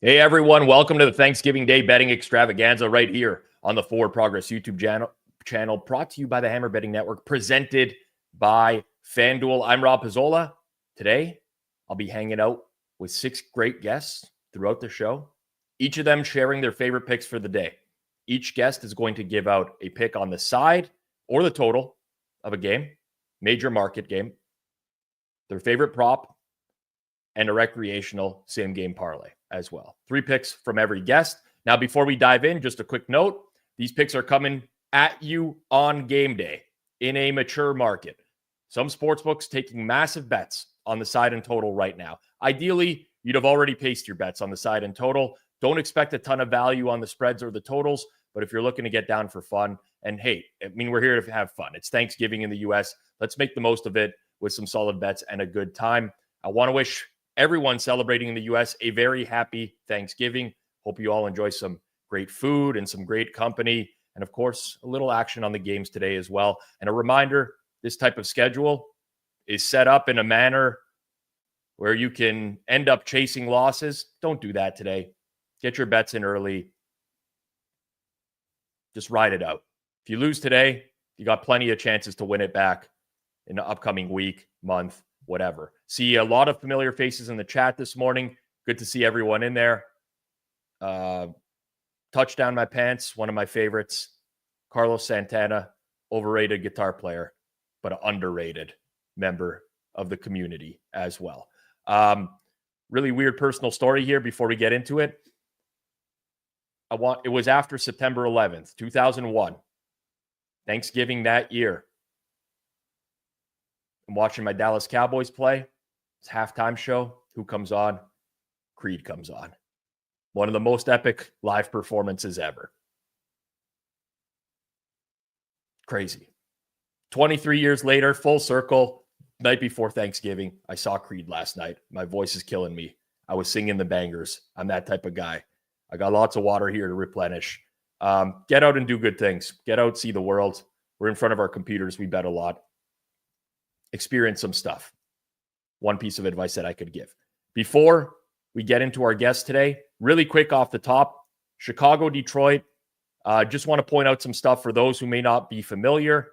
Hey everyone, welcome to the Thanksgiving Day betting extravaganza right here on the Forward Progress YouTube channel, brought to you by the Hammer Betting Network, presented by Fanduel. I'm Rob Pizzola. Today, I'll be hanging out with 6 great guests throughout the show, each of them sharing their favorite picks for the day. Each guest is going to give out a pick on the side or the total of a game, major market game, their favorite prop, and a recreational same game parlay as well. 3 picks from every guest. Now, before we dive in, just a quick note. These picks are coming at you on game day in a mature market. Some sportsbooks taking massive bets on the side and total right now. Ideally, you'd have already paced your bets on the side and total. Don't expect a ton of value on the spreads or the totals, but if you're looking to get down for fun, and hey, I mean, we're here to have fun. It's Thanksgiving in the U.S. Let's make the most of it with some solid bets and a good time. I want to wish everyone celebrating in the U.S. a very happy Thanksgiving. Hope you all enjoy some great food and some great company. And of course, a little action on the games today as well. And a reminder, this type of schedule is set up in a manner where you can end up chasing losses. Don't do that today. Get your bets in early. Just ride it out. If you lose today, you got plenty of chances to win it back in the upcoming week, month, whatever. See a lot of familiar faces in the chat this morning. Good to see everyone in there. Touchdown My Pants, one of my favorites. Carlos Santana, overrated guitar player, but an underrated member of the community as well. Really weird personal story here before we get into it. It was after September 11th, 2001. Thanksgiving that year. I'm watching my Dallas Cowboys play. It's halftime show. Who comes on? Creed comes on. One of the most epic live performances ever. Crazy. 23 years later, full circle, night before Thanksgiving, I saw Creed last night. My voice is killing me. I was singing the bangers. I'm that type of guy. I got lots of water here to replenish. Get out and do good things. Get out, see the world. We're in front of our computers. We bet a lot. Experience some stuff. One piece of advice that I could give. Before we get into our guests today, really quick off the top, Chicago, Detroit. Just want to point out some stuff for those who may not be familiar.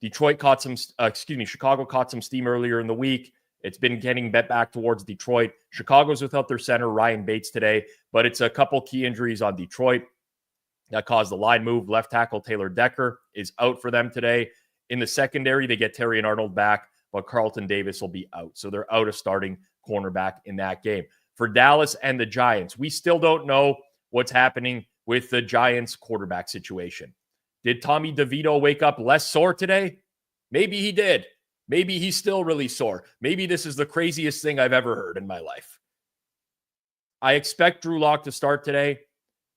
Chicago caught some steam earlier in the week. It's been getting bet back towards Detroit. Chicago's without their center, Ryan Bates, today, but it's a couple key injuries on Detroit that caused the line move. Left tackle Taylor Decker is out for them today. In the secondary, they get Terry and Arnold back, but Carlton Davis will be out. So they're out of starting cornerback in that game. For Dallas and the Giants, we still don't know what's happening with the Giants quarterback situation. Did Tommy DeVito wake up less sore today? Maybe he did. Maybe he's still really sore. Maybe this is the craziest thing I've ever heard in my life. I expect Drew Lock to start today.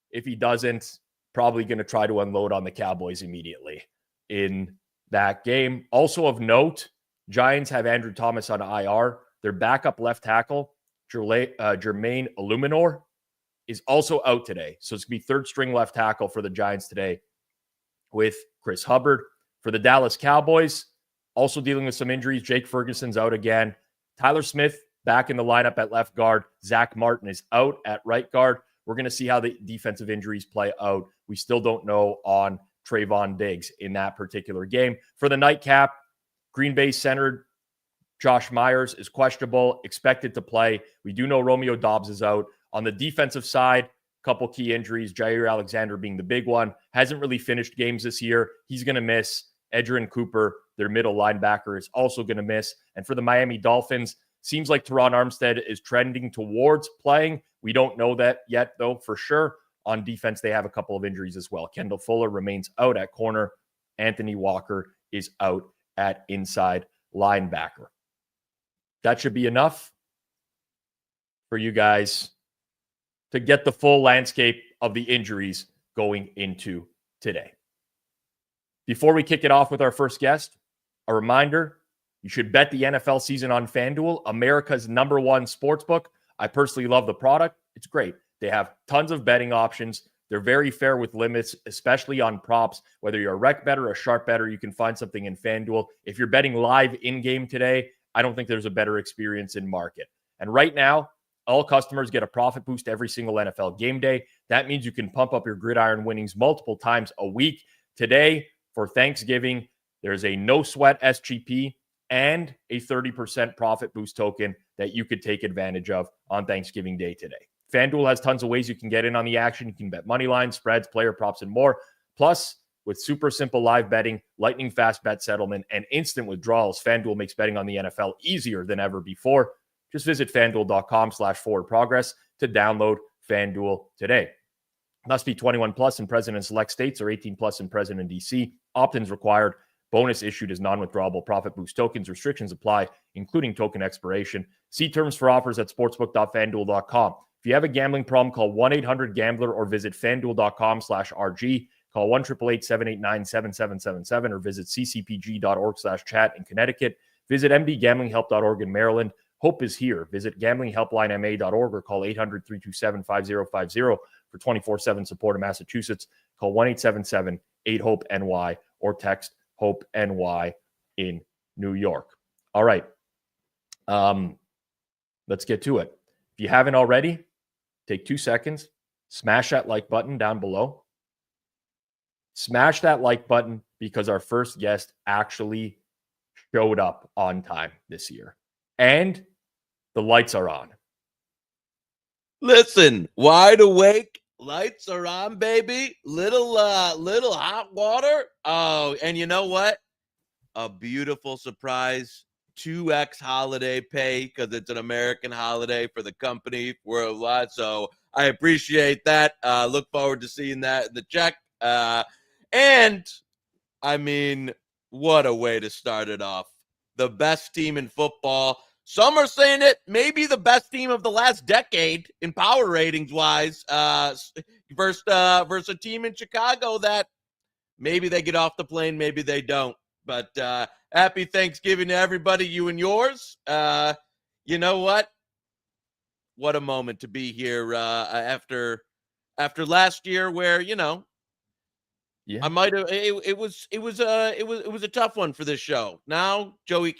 If he doesn't, probably going to try to unload on the Cowboys immediately in that game. Also of note, Giants have Andrew Thomas on IR. Their backup left tackle, Jermaine Illuminor, is also out today. So it's going to be third string left tackle for the Giants today with Chris Hubbard. For the Dallas Cowboys, also dealing with some injuries, Jake Ferguson's out again. Tyler Smith back in the lineup at left guard. Zach Martin is out at right guard. We're going to see how the defensive injuries play out. We still don't know on Trayvon Diggs in that particular game. For the nightcap, Green Bay center Josh Myers is questionable, expected to play. We do know Romeo Doubs is out. On the defensive side, a couple key injuries, Jair Alexander being the big one. Hasn't really finished games this year. He's going to miss. Edgerrin Cooper, their middle linebacker, is also going to miss. And for the Miami Dolphins, seems like Teron Armstead is trending towards playing. We don't know that yet, though, for sure. On defense, they have a couple of injuries as well. Kendall Fuller remains out at corner. Anthony Walker is out at inside linebacker. That should be enough for you guys to get the full landscape of the injuries going into today. Before we kick it off with our first guest, a reminder, you should bet the NFL season on Fanduel, America's #1 sportsbook. I personally love the product. It's great. They have tons of betting options. They're very fair with limits, especially on props. Whether you're a rec bettor or a sharp bettor, you can find something in Fanduel. If you're betting live in-game today, I don't think there's a better experience in market. And right now, All customers get a profit boost every single NFL game day. That means you can pump up your gridiron winnings multiple times a week. Today, for Thanksgiving, there's a no sweat SGP and a 30% profit boost token that you could take advantage of on Thanksgiving Day today. Fanduel has tons of ways you can get in on the action. You can bet money lines, spreads, player props, and more. Plus, with super simple live betting, lightning fast bet settlement, and instant withdrawals, Fanduel makes betting on the NFL easier than ever before. Just visit fanduel.com/forwardprogress to download Fanduel today. Must be 21 plus and present in select states or 18 plus and present in DC. Opt-ins required. Bonus issued as non-withdrawable profit boost tokens. Restrictions apply, including token expiration. See terms for offers at sportsbook.fanduel.com. If you have a gambling problem, call 1-800-GAMBLER or visit fanduel.com/RG. Call 1-888-789-7777 or visit ccpg.org/chat in Connecticut. Visit mdgamblinghelp.org in Maryland. Hope is here. Visit gamblinghelplinema.org or call 800-327-5050 for 24/7 support in Massachusetts. Call 1-877-8-HOPE-NY or text HOPE-NY in New York. All right. Let's get to it. If you haven't already, take 2 seconds, smash that like button down below. Smash that like button because our first guest actually showed up on time this year. And the lights are on. Listen, wide awake, lights are on, baby. Little hot water. Oh, and you know what? A beautiful surprise. 2x holiday pay because it's an American holiday for the company worldwide. So I appreciate that. Look forward to seeing that in the check. And I mean, what a way to start it off. The best team in football. Some are saying it may be the best team of the last decade in power ratings wise, versus a team in Chicago that maybe they get off the plane, maybe they don't. But happy Thanksgiving to everybody, you and yours. You know what? What a moment to be here after last year, where Yeah. I might have. It was a tough one for this show. Now, Joey,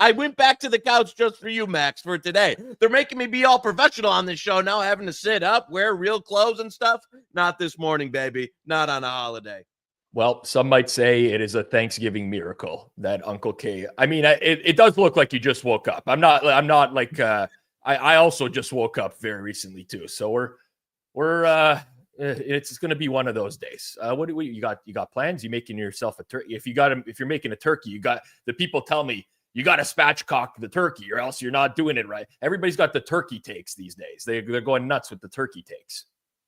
I went back to the couch just for you, Max, for today. They're making me be all professional on this show now, having to sit up, wear real clothes and stuff. Not this morning, baby. Not on a holiday. Well, some might say it is a Thanksgiving miracle that Uncle K. I mean, it does look like you just woke up. I'm not like I also just woke up very recently too. So we're it's going to be one of those days. What do you got? You got plans? You making yourself a turkey? If you're making a turkey, you got the people tell me you got to spatchcock the turkey or else you're not doing it right. Everybody's got the turkey takes these days. They're going nuts with the turkey takes.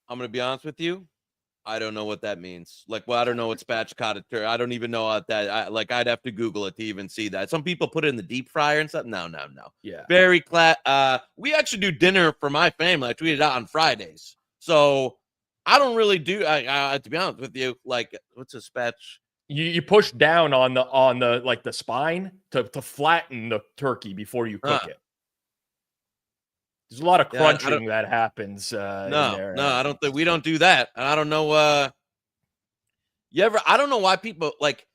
I'm going to be honest with you. I don't know what that means. I don't know what spatchcock turkey. I don't even know what that. I'd have to Google it to even see that. Some people put it in the deep fryer and stuff. No. Yeah. Very we actually do dinner for my family. I tweeted out on Fridays. So I don't really do. To be honest with you, what's a spatch? You push down on the spine to flatten the turkey before you cook it. There's a lot of crunching that happens. No, I don't think we don't do that. And I don't know. I don't know why people like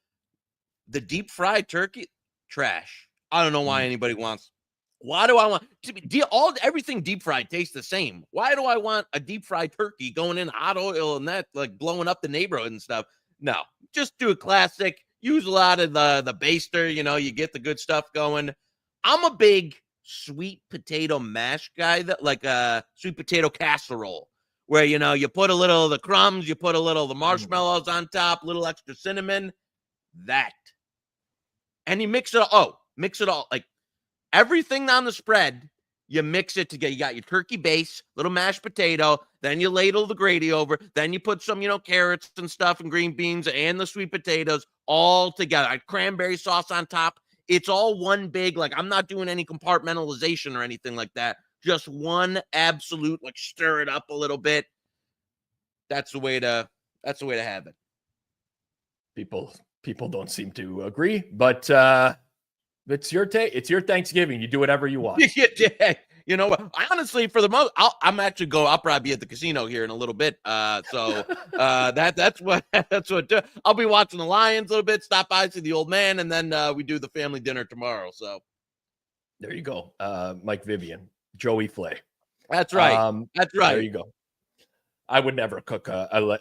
the deep fried turkey trash. I don't know why anybody wants. Why do I want to be everything deep fried tastes the same? Why do I want a deep fried turkey going in hot oil and that blowing up the neighborhood and stuff? No, just do a classic. Use a lot of the baster. You get the good stuff going. I'm a big sweet potato mash guy, that like a sweet potato casserole, where you put a little of the crumbs, you put a little of the marshmallows on top, little extra cinnamon, and you mix it all. Like everything on the spread, you mix it together. You got your turkey base, little mashed potato, then you ladle the gravy over, then you put some carrots and stuff and green beans and the sweet potatoes all together. Cranberry sauce on top. It's all one big, I'm not doing any compartmentalization or anything like that. Just one absolute, stir it up a little bit. That's the way to have it. People don't seem to agree, but it's your Thanksgiving. You do whatever you want. Yeah. You know what? Honestly, for the most, I'll probably be at the casino here in a little bit. That's what I'll be watching the Lions a little bit, stop by, see the old man, and then we do the family dinner tomorrow. So there you go. Mike Vivian. Joey Flay. That's right. That's right. There you go. I would never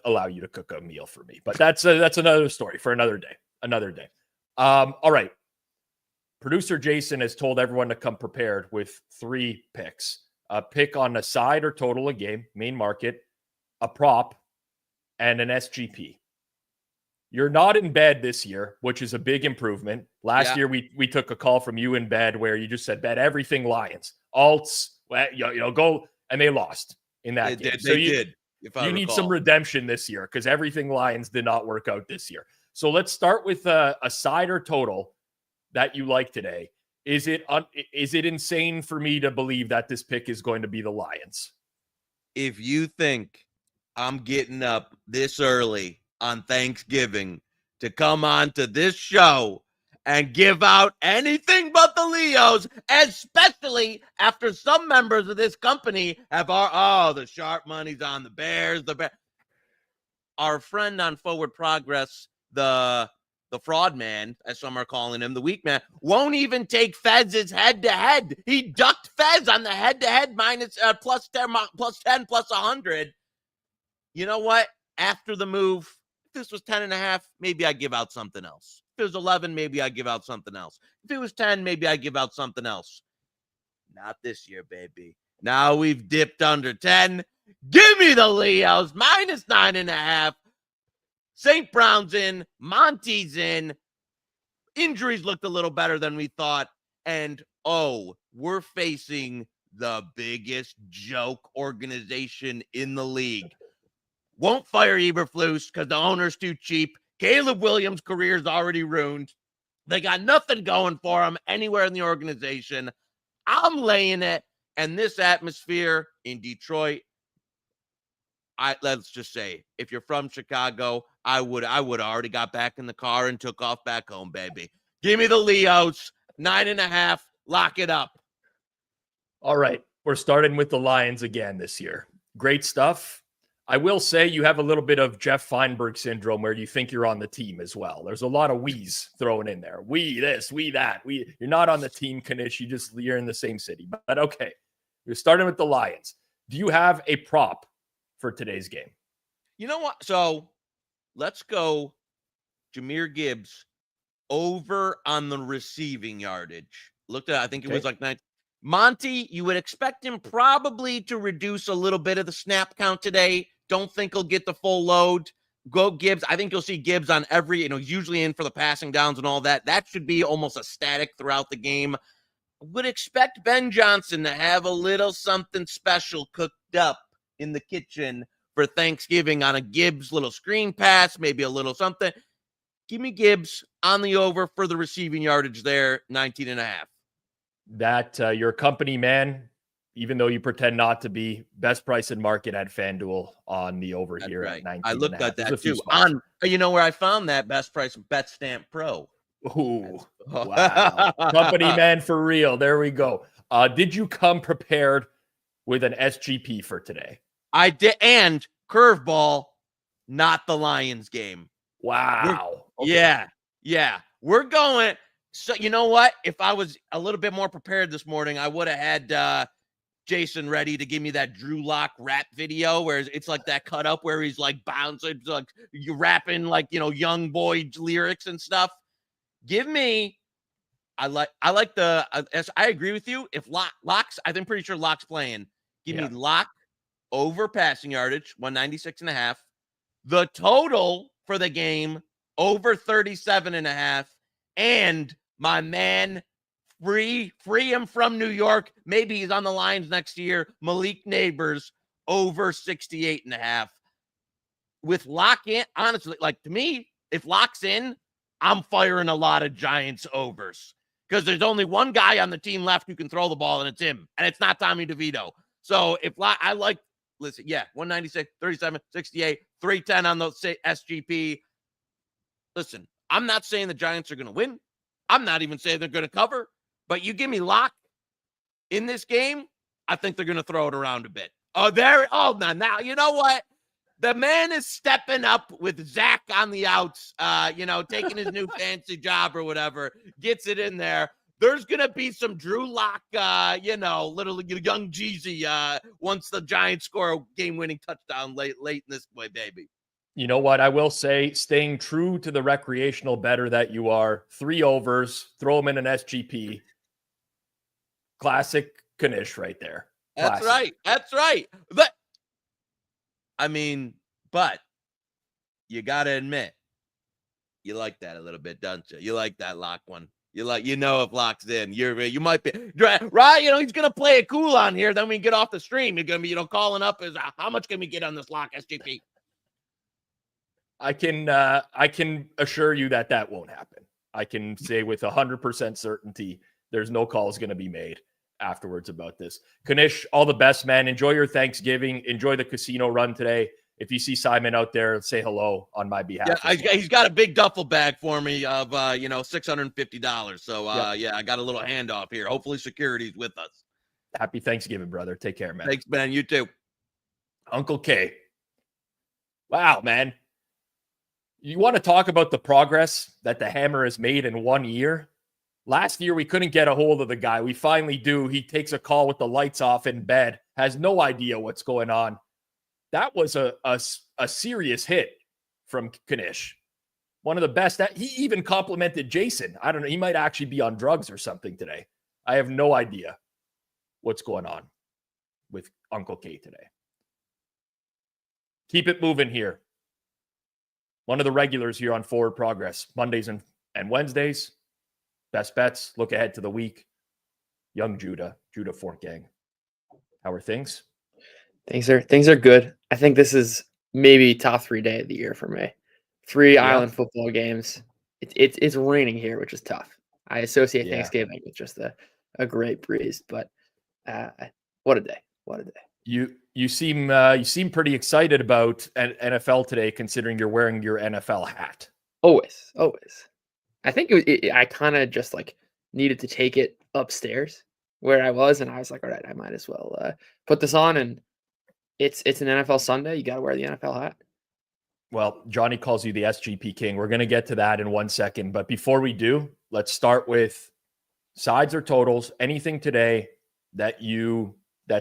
allow you to cook a meal for me, but that's another story for another day. All right. Producer Jason has told everyone to come prepared with 3 picks: a pick on a side or total a game, main market, a prop, and an SGP. You're not in bed this year, which is a big improvement. Last year, we took a call from you in bed where you just said, bet everything Lions. Alts, go, and they lost in that game. They did. You need some redemption this year because everything Lions did not work out this year. So let's start with a side or total that you like today. Is it insane for me to believe that this pick is going to be the Lions? If you think I'm getting up this early on Thanksgiving to come on to this show and give out anything but the Leos, especially after some members of this company have the sharp money's on the Bears. Our friend on Forward Progress, the fraud man, as some are calling him, the weak man, won't even take Fez's head-to-head. He ducked Fez on the head-to-head minus plus 10, plus 100. You know what? After the move, if this was 10.5, maybe I give out something else. If it was 11, maybe I give out something else. If it was 10, maybe I give out something else. Not this year, baby. Now we've dipped under 10. Give me the Leos, minus 9.5. St. Brown's in. Monty's in. Injuries looked a little better than we thought. And, we're facing the biggest joke organization in the league. Won't fire Eberflus because the owner's too cheap. Caleb Williams' career is already ruined. They got nothing going for him anywhere in the organization. I'm laying it. And this atmosphere in Detroit, let's just say, if you're from Chicago, I would already got back in the car and took off back home, baby. Give me the Leos, 9.5, lock it up. All right, we're starting with the Lions again this year. Great stuff. I will say you have a little bit of Jeff Feinberg syndrome where you think you're on the team as well. There's a lot of we's thrown in there. We this, we that. You're not on the team, Kanish. You're in the same city. But okay, you're starting with the Lions. Do you have a prop for today's game? You know what? So let's go Jahmyr Gibbs over on the receiving yardage. Looked at, I think it was like 9. Monty, you would expect him probably to reduce a little bit of the snap count today. Don't think he'll get the full load. Go Gibbs. I think you'll see Gibbs on every, usually in for the passing downs and all that. That should be almost a static throughout the game. Would expect Ben Johnson to have a little something special cooked up in the kitchen for Thanksgiving on a Gibbs little screen pass, maybe a little something. Give me Gibbs on the over for the receiving yardage there, 19.5. That you're a company man, even though you pretend not to be. Best price in market at Fanduel on the over. That's here right. At 19. I looked at that too. On, where I found that best price, Betstamp Pro. Ooh, wow. Company man for real. There we go. Did you come prepared with an SGP for today? I did, and curveball, not the Lions game. Wow. Okay. Yeah. We're going. So you know what? If I was a little bit more prepared this morning, I would have had Jason ready to give me that Drew Lock rap video where it's like that cut up where he's like bouncing, like you rapping like young boy lyrics and stuff. Give me. I like the. I agree with you. If Lock's, I'm pretty sure Lock's playing. Give me Lock over passing yardage, 196.5. The total for the game over 37.5, and my man, free him from New York. Maybe he's on the Lions next year. Malik Neighbors over 68.5. With Lock in, honestly, like to me, if Lock's in, I'm firing a lot of Giants overs because there's only one guy on the team left who can throw the ball, and it's him, and it's not Tommy DeVito. So if I like, listen, 196, 37, 68, 310 on the SGP. Listen, I'm not saying the Giants are going to win. I'm not even saying they're going to cover. But you give me Lock in this game, I think they're going to throw it around a bit. Now, you know what? The man is stepping up with Zach on the outs, taking his new fancy job or whatever, gets it in there. there's going to be some Drew Lock, little young Jeezy once the Giants score a game-winning touchdown late in this way, baby. You know what? I will say, staying true to the recreational bettor that you are, 3 overs, throw them in an SGP. Classic Knish right there. That's Classic. right. But you got to admit, you like that a little bit, don't you? You like that Lock one. If Lock's in, you might be right. He's gonna play it cool on here. Then we get off the stream. You're gonna be, calling up is how much can we get on this Lock SGP? I can assure you that won't happen. I can say with 100% certainty, there's no calls going to be made afterwards about this. Knish, all the best, man. Enjoy your Thanksgiving. Enjoy the casino run today. If you see Simon out there, say hello on my behalf. Yeah, he's got a big duffel bag for me of $650. So yep. I got a little handoff here. Hopefully security's with us. Happy Thanksgiving, brother. Take care, man. Thanks, man. You too. Uncle K. Wow, man. You want to talk about the progress that the Hammer has made in 1 year? Last year, we couldn't get a hold of the guy. We finally do. He takes a call with the lights off in bed, has no idea what's going on. That was a serious hit from Knish. One of the best. He even complimented Jason. I don't know. He might actually be on drugs or something today. I have no idea what's going on with Uncle K today. Keep it moving here. One of the regulars here on Forward Progress, Mondays and Wednesdays. Best bets, look ahead to the week. Young Judah Fortgang. How are things? Things are good. I think this is maybe top 3 day of the year for me. 3 island football games. It's raining here, which is tough. I associate Thanksgiving with just a great breeze, but what a day. What a day. You seem pretty excited about NFL today, considering you're wearing your NFL hat. Always. I think I kind of just needed to take it upstairs where I was, and I was like, all right, I might as well put this on. And it's an NFL Sunday. You got to wear the NFL hat. Well, Johnny calls you the SGP King. We're going to get to that in 1 second. But before we do, let's start with sides or totals. Anything today that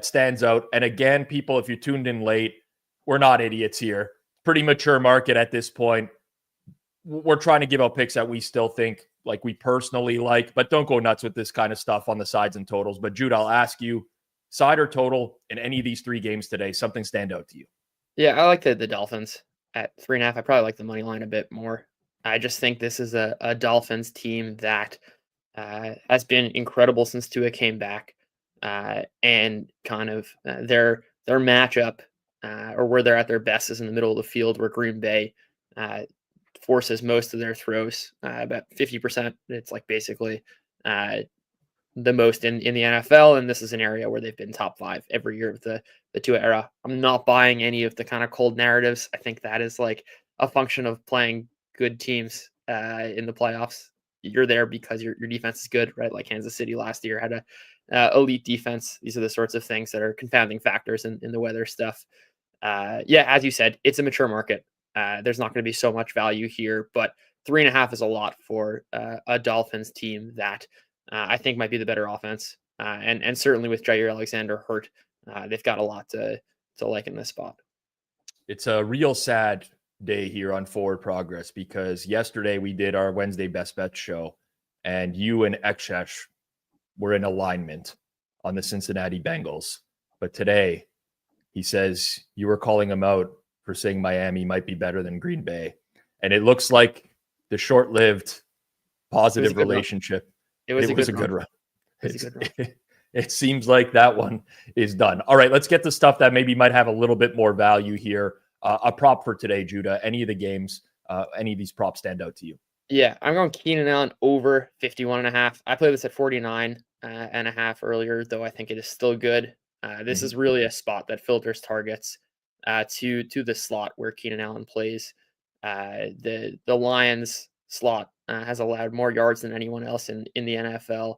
stands out. And again, people, if you tuned in late, we're not idiots here. Pretty mature market at this point. We're trying to give out picks that we still think we personally like, but don't go nuts with this kind of stuff on the sides and totals. But Jude, I'll ask you, side or total in any of these 3 games today, something stand out to you? Yeah, I like the Dolphins at 3.5. I probably like the money line a bit more. I just think this is a Dolphins team that has been incredible since Tua came back. And kind of their matchup or where they're at their best is in the middle of the field, where Green Bay forces most of their throws, about 50%. It's basically the most in the NFL, and this is an area where they've been top 5 every year of the Tua era. I'm not buying any of the kind of cold narratives. I think that is a function of playing good teams in the playoffs. You're there because your defense is good, right? Like Kansas City last year had a elite defense. These are the sorts of things that are confounding factors in the weather stuff. As you said, it's a mature market. There's not going to be so much value here, but 3.5 is a lot for a Dolphins team that I think might be the better offense. And certainly with Jair Alexander hurt, they've got a lot to like in this spot. It's a real sad day here on Forward Progress because yesterday we did our Wednesday Best Bet show and you and Ekshesh were in alignment on the Cincinnati Bengals. But today he says you were calling him out for saying Miami might be better than Green Bay. And it looks like the short-lived positive relationship. It was a good run. It seems like that one is done. All right, let's get to stuff that maybe might have a little bit more value here. A prop for today, Judah. Any of the games, any of these props stand out to you? Yeah, I'm going Keenan Allen over 51.5. I played this at 49.5 earlier, though I think it is still good. This is really a spot that filters targets to the slot where Keenan Allen plays. The Lions slot has allowed more yards than anyone else in the NFL.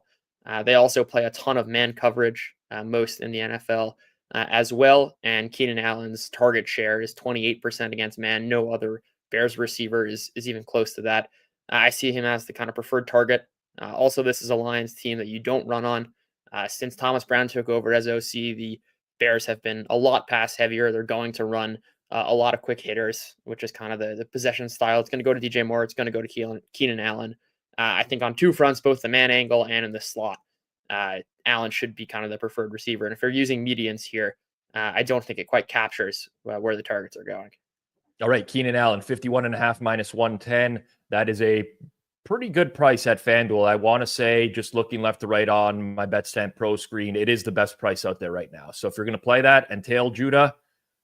They also play a ton of man coverage, most in the NFL as well. And Keenan Allen's target share is 28% against man. No other Bears receiver is even close to that. I see him as the kind of preferred target Also, this is a Lions team that you don't run on. Since Thomas Brown took over as OC, the Bears have been a lot pass heavier. They're going to run a lot of quick hitters, which is kind of the possession style. It's going to go to DJ Moore. It's going to go to Keenan Allen. I think on two fronts, both the man angle and in the slot, Allen should be kind of the preferred receiver. And if you're using medians here, I don't think it quite captures where the targets are going. All right, Keenan Allen, 51.5 minus 110. That is a pretty good price at Fanduel. I want to say, just looking left to right on my Betstamp Pro screen, it is the best price out there right now. So if you're going to play that and tail Judah,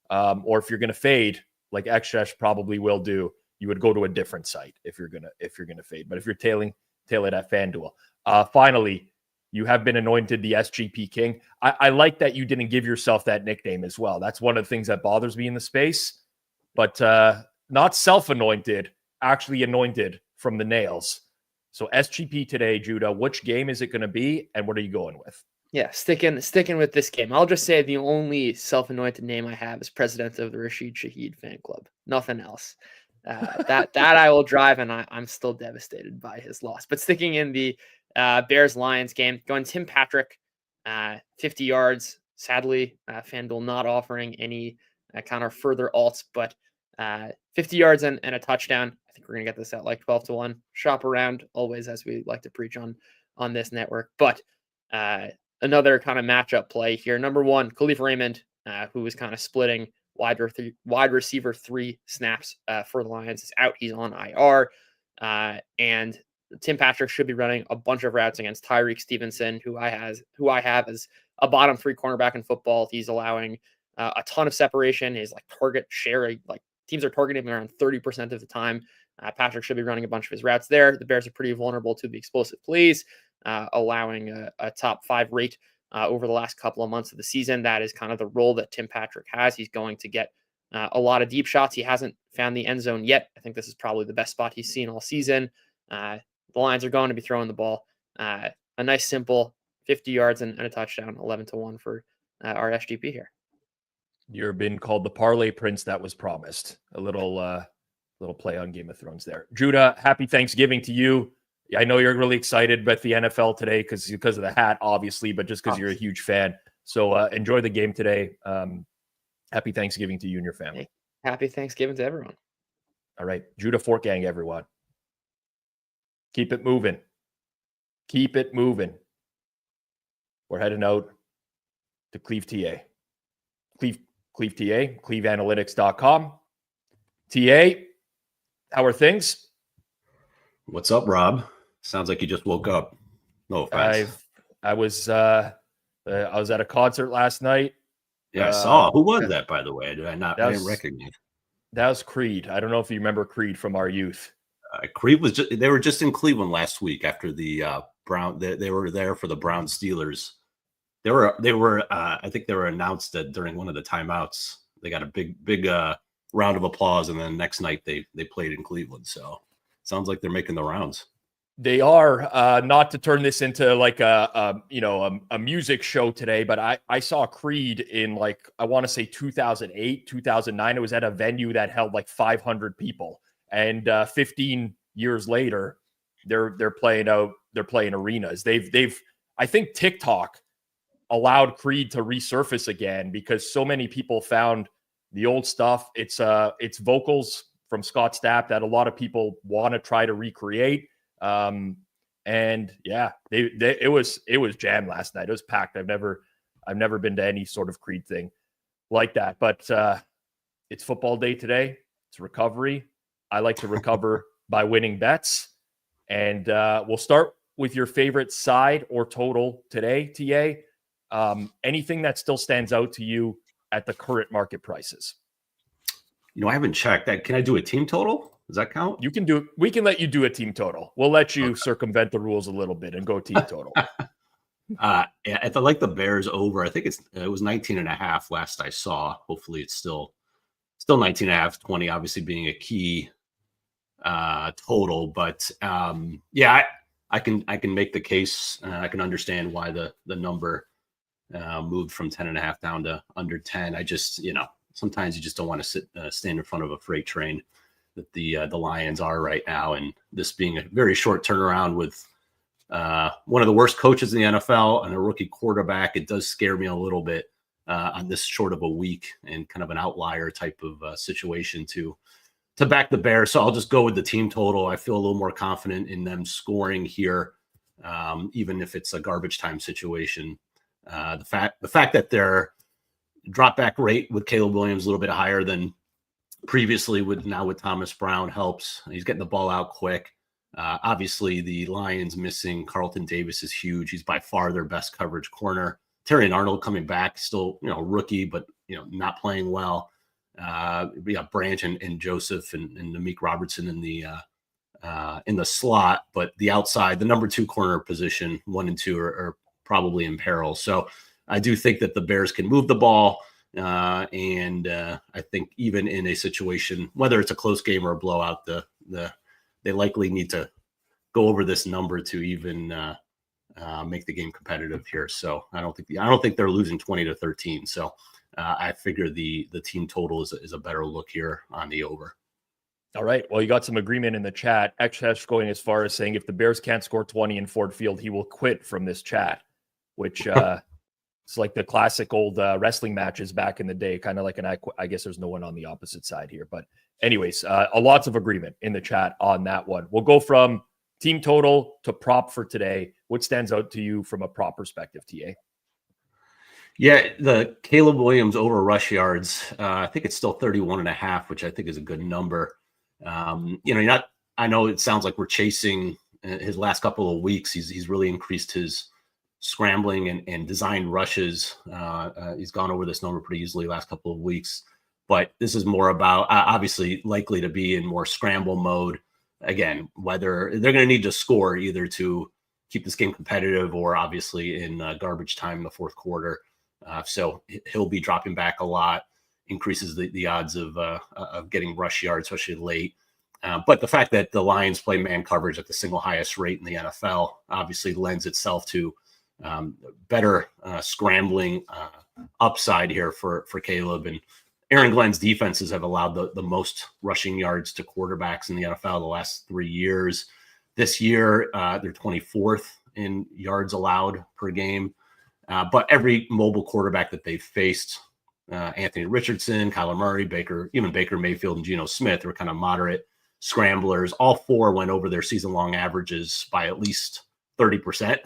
or if you're going to fade, like XShash probably will do, you would go to a different site if you're gonna fade. But if you're tail it at Fanduel. Finally, you have been anointed the SGP King. I like that you didn't give yourself that nickname as well. That's one of the things that bothers me in the space. But not self-anointed, actually anointed from the nails. So SGP today, Judah, which game is it going to be, and what are you going with? Yeah, sticking with this game. I'll just say the only self-anointed name I have is president of the Rashid Shaheed fan club. Nothing else. That I will drive, and I'm still devastated by his loss. But sticking in the Bears-Lions game, going Tim Patrick, 50 yards. Sadly, FanDuel not offering any kind of further alts, but 50 yards and a touchdown. I think we're going to get this at like 12-1. Shop around, always, as we like to preach on this network. But another kind of matchup play here. Number one, Khalif Raymond, who was kind of splitting wide receiver 3 snaps for the Lions, is out. He's on IR. And Tim Patrick should be running a bunch of routes against Tyreek Stevenson, who I have as a bottom 3 cornerback in football. He's allowing a ton of separation. His like target share, like teams are targeting him around 30% of the time. Patrick should be running a bunch of his routes there. The Bears are pretty vulnerable to the explosive plays, allowing a top 5 rate over the last couple of months of the season. That is kind of the role that Tim Patrick has. He's going to get a lot of deep shots. He hasn't found the end zone yet. I think this is probably the best spot he's seen all season. The Lions are going to be throwing the ball. A nice, simple 50 yards and a touchdown, 11-1 for our SGP here. You've been called the parlay prince that was promised. A little play on Game of Thrones there. Judah, happy Thanksgiving to you. I know you're really excited about the NFL today because of the hat, obviously, but just because you're a huge fan. So enjoy the game today. Happy Thanksgiving to you and your family. Happy Thanksgiving to everyone. All right. Judah Fortgang, everyone. Keep it moving. Keep it moving. We're heading out to Clevta. Clevta, cleveanalytics.com. TA, how are things? What's up, Rob? Sounds like you just woke up. No offense. I was at a concert last night. Yeah, I saw. Who was that, by the way? I didn't recognize. That was Creed. I don't know if you remember Creed from our youth. Creed they were just in Cleveland last week after the Brown. They were there for the Brown Steelers. They were I think they were announced that during one of the timeouts. They got a big round of applause, and then next night they played in Cleveland. So sounds like they're making the rounds. They are, not to turn this into like a music show today, but I saw Creed in like, I want to say 2008, 2009. It was at a venue that held like 500 people. And 15 years later, they're playing arenas. I think TikTok allowed Creed to resurface again because so many people found the old stuff. It's vocals from Scott Stapp that a lot of people want to try to recreate. And yeah, it was jammed last night. It was packed. I've never been to any sort of Creed thing like that, but it's football day today. It's recovery. I like to recover by winning bets, and we'll start with your favorite side or total today, TA. Anything that still stands out to you at the current market prices? I haven't checked that. Can I do a team total? Does that count? You can do it. We can let you do a team total. We'll let you circumvent the rules a little bit and go team total. Yeah, I like the Bears over. I think it was 19.5 last I saw. Hopefully it's still 19.5, 20 obviously being a key total. But yeah, I can make the case. I can understand why the number moved from 10.5 down to under 10. I just, sometimes you just don't want to stand in front of a freight train that the Lions are right now, and this being a very short turnaround with one of the worst coaches in the NFL and a rookie quarterback. It does scare me a little bit on this short of a week and kind of an outlier type of situation to back the Bears. So I'll just go with the team total. I feel a little more confident in them scoring here, even if it's a garbage time situation. The fact that their drop back rate with Caleb Williams a little bit higher than previously with Thomas Brown helps. He's getting the ball out quick. Obviously, the Lions missing Carlton Davis is huge. He's by far their best coverage corner. Terry Arnold coming back, still rookie, but not playing well. We got Branch and Joseph and Namik Robertson in the slot, but the outside, the number 2 corner position, 1 and 2 are probably in peril. So I do think that the Bears can move the ball. And I think even in a situation, whether it's a close game or a blowout, they likely need to go over this number to even make the game competitive here. So I don't think they're losing 20-13. So I figure the team total is a better look here on the over. All right. Well, you got some agreement in the chat. Exhash going as far as saying if the Bears can't score 20 in Ford Field, he will quit from this chat, which it's like the classic old wrestling matches back in the day, kind of like I guess there's no one on the opposite side here. But anyways, lots of agreement in the chat on that one. We'll go from team total to prop for today. What stands out to you from a prop perspective, TA? Yeah, the Caleb Williams over rush yards. I think it's still 31.5, which I think is a good number. I know it sounds like we're chasing his last couple of weeks. He's really increased his scrambling and designed rushes. He's gone over this number pretty easily last couple of weeks, but this is more about obviously likely to be in more scramble mode. Again, whether they're going to need to score either to keep this game competitive or obviously in garbage time in the fourth quarter. So he'll be dropping back a lot, increases the odds of getting rush yards, especially late. But the fact that the Lions play man coverage at the single highest rate in the NFL obviously lends itself to better scrambling upside here for Caleb. And Aaron Glenn's defenses have allowed the most rushing yards to quarterbacks in the NFL the last 3 years. This year, they're 24th in yards allowed per game. But every mobile quarterback that they've faced, Anthony Richardson, Kyler Murray, even Baker Mayfield and Geno Smith were kind of moderate scramblers. All 4 went over their season-long averages by at least 30%.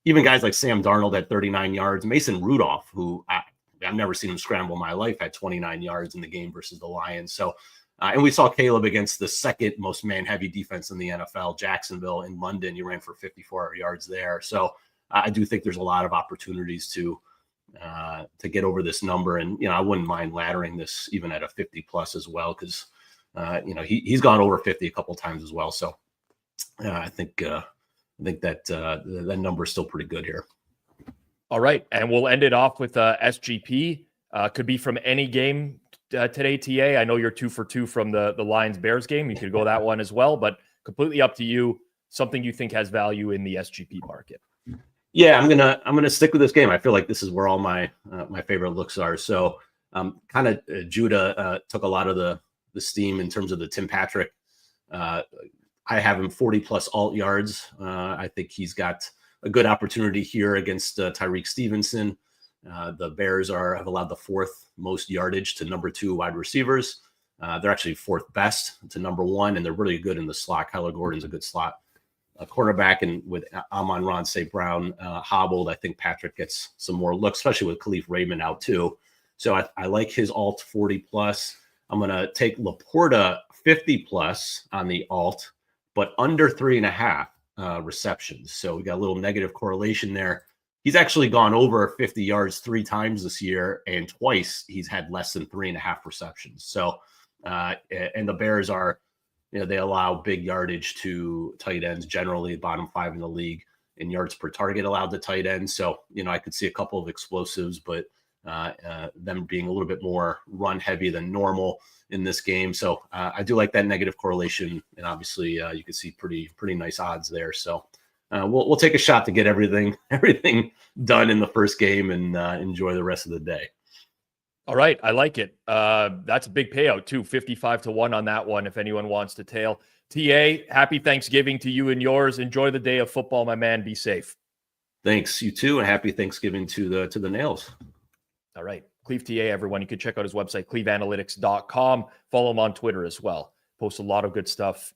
Even guys like Sam Darnold had 39 yards. Mason Rudolph, who I've never seen him scramble in my life, had 29 yards in the game versus the Lions. So, and we saw Caleb against the second most man-heavy defense in the NFL, Jacksonville in London. He ran for 54 yards there. So I do think there's a lot of opportunities to get over this number. And, I wouldn't mind laddering this even at a 50 plus as well, because, he's gone over 50 a couple of times as well. So I think that number is still pretty good here. All right. And we'll end it off with SGP. Could be from any game today, TA. I know you're 2 for 2 from the Lions-Bears game. You could go that one as well, but completely up to you. Something you think has value in the SGP market. Yeah, I'm gonna stick with this game. I feel like this is where all my favorite looks are. So kind of Judah took a lot of the steam in terms of the Tim Patrick. I have him 40 plus alt yards. I think he's got a good opportunity here against Tyreek Stevenson. The Bears have allowed the 4th most yardage to number 2 wide receivers. They're actually 4th best to number 1, and they're really good in the slot. Kyler Gordon's a good slot cornerback, and with Amon-Ra St. Brown hobbled, I think Patrick gets some more looks, especially with Khalif Raymond out too. So I like his alt 40 plus. I'm going to take Laporta 50 plus on the alt, but under 3.5 receptions. So we got a little negative correlation there. He's actually gone over 50 yards 3 times this year, and twice he's had less than 3.5 receptions. So, and the Bears are, they allow big yardage to tight ends, generally bottom 5 in the league in yards per target allowed to tight ends. So, I could see a couple of explosives, but them being a little bit more run heavy than normal in this game. So I do like that negative correlation. And obviously you can see pretty nice odds there. So we'll take a shot to get everything done in the first game and enjoy the rest of the day. All right, I like it. That's a big payout too, 55-1 on that one. If anyone wants to tail, TA, happy Thanksgiving to you and yours. Enjoy the day of football, my man. Be safe. Thanks, you too, and happy Thanksgiving to the Nails. All right, Cleve TA, everyone. You can check out his website, cleveanalytics.com. Follow him on Twitter as well. Posts a lot of good stuff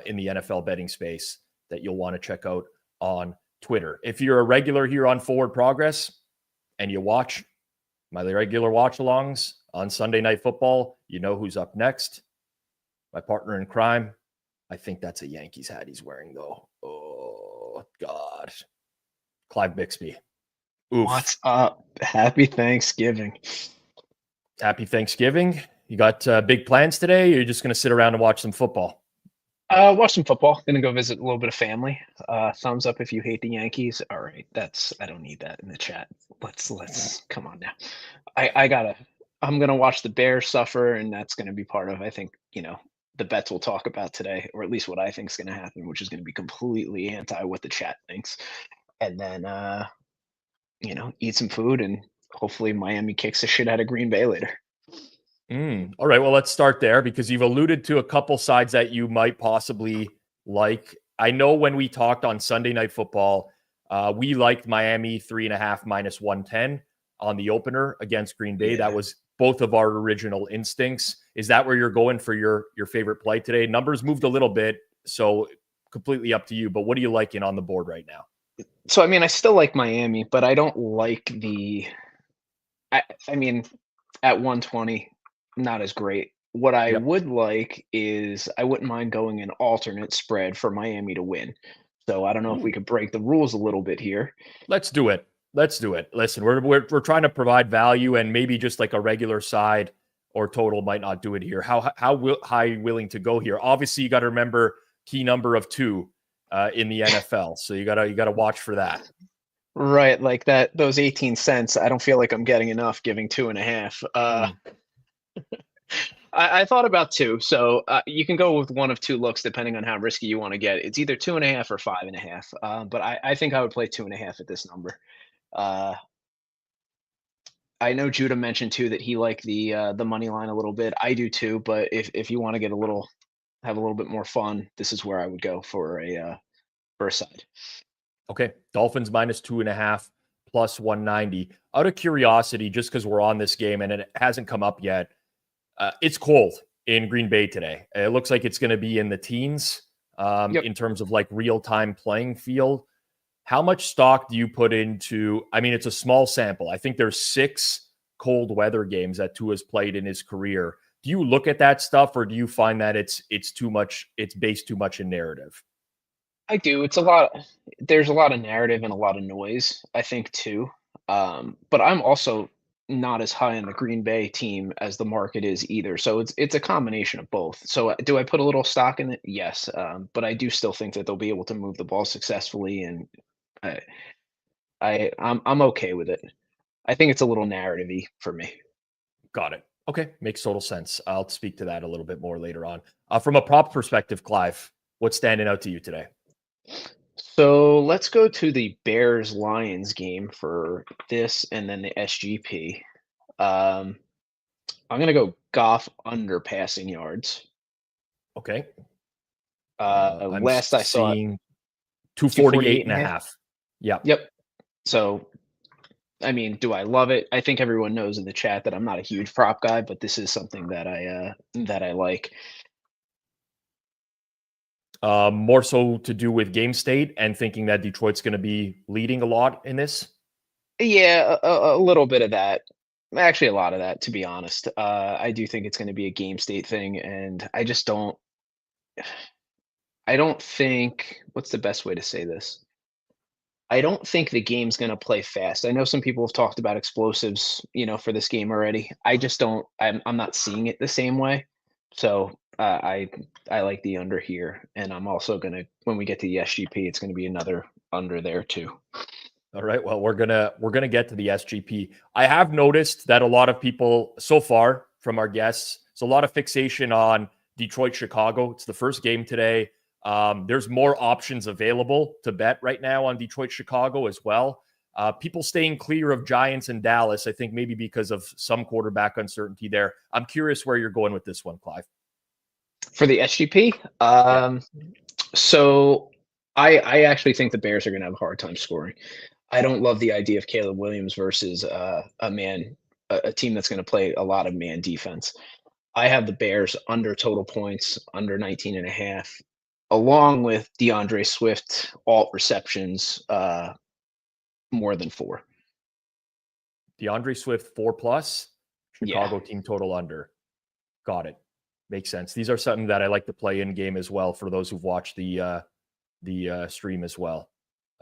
in the NFL betting space that you'll want to check out on Twitter. If you're a regular here on Forward Progress and you watch my regular watch-alongs on Sunday Night Football, you know who's up next. My partner in crime. I think that's a Yankees hat he's wearing, though. Oh, God. Clive Bixby. Oof. What's up? Happy Thanksgiving. Happy Thanksgiving. You got big plans today? Or you're just going to sit around and watch some football? Watch some football. Gonna go visit a little bit of family. Thumbs up if you hate the Yankees. All right, I don't need that in the chat. Let's come on now. I'm gonna watch the Bears suffer, and that's gonna be part of, I think, the bets we'll talk about today, or at least what I think is gonna happen, which is gonna be completely anti what the chat thinks. And then eat some food, and hopefully Miami kicks the shit out of Green Bay later. All right, well, let's start there because you've alluded to a couple sides that you might possibly like. I know when we talked on Sunday Night Football, we liked Miami 3.5 minus 110 on the opener against Green Bay. Yeah. That was both of our original instincts. Is that where you're going for your favorite play today? Numbers moved a little bit, so completely up to you, but what are you liking on the board right now? So, I still like Miami, but I don't like at 120, not as great. What I Yep. would like is I wouldn't mind going an alternate spread for Miami to win. So I don't know if we could break the rules a little bit here. Let's do it. Listen, we're trying to provide value, and maybe just like a regular side or total might not do it here. How high are you willing to go here? Obviously, you got to remember key number of 2 in the NFL, so you gotta watch for that. Right, like those 18 cents. I don't feel like I'm getting enough giving 2.5. I thought about 2, so you can go with one of 2 looks depending on how risky you want to get. It's either 2.5 or 5.5. But I think I would play 2.5 at this number. I know Judah mentioned too that he liked the money line a little bit. I do too, but if you want to have a little bit more fun, this is where I would go for a side. Okay, Dolphins minus 2.5 plus 190. Out of curiosity, just because we're on this game and it hasn't come up yet, it's cold in Green Bay today. It looks like it's going to be in the teens in terms of like real-time playing field. How much stock do you put into, it's a small sample. I think there's 6 cold weather games that Tua's played in his career. Do you look at that stuff, or do you find that it's too much, it's based too much in narrative? I do. There's a lot of narrative and a lot of noise, I think, too. But I'm also not as high on the Green Bay team as the market is either. So it's a combination of both. So do I put a little stock in it? Yes. But I do still think that they'll be able to move the ball successfully, and I'm okay with it. I think it's a little narrative-y for me. Got it. Okay, makes total sense. I'll speak to that a little bit more later on. From a prop perspective, Clive, what's standing out to you today? So let's go to the Bears-Lions game for this, and then the SGP. I'm going to go Goff under passing yards. Okay. Last I saw it, 248.5. Yeah. Yep. So, do I love it? I think everyone knows in the chat that I'm not a huge prop guy, but this is something that I like. More so to do with game state and thinking that Detroit's going to be leading a lot in this? Yeah, a little bit of that. Actually, a lot of that, to be honest. I do think it's going to be a game state thing, and I don't think, what's the best way to say this? I don't think the game's going to play fast. I know some people have talked about explosives, for this game already. I just don't. I'm not seeing it the same way. So I like the under here, and I'm also gonna, when we get to the SGP, it's going to be another under there too. All right. Well, we're gonna get to the SGP. I have noticed that a lot of people so far from our guests, it's a lot of fixation on Detroit, Chicago. It's the first game today. There's more options available to bet right now on Detroit, Chicago as well. People staying clear of Giants and Dallas, I think maybe because of some quarterback uncertainty there. I'm curious where you're going with this one, Clive. For the SGP, so I actually think the Bears are going to have a hard time scoring. I don't love the idea of Caleb Williams versus a team that's going to play a lot of man defense. I have the Bears under total points, under 19.5, along with DeAndre Swift alt receptions, more than 4. DeAndre Swift 4+, Chicago Yeah. team total under. Got it. Makes sense. These are something that I like to play in game as well for those who've watched the stream as well.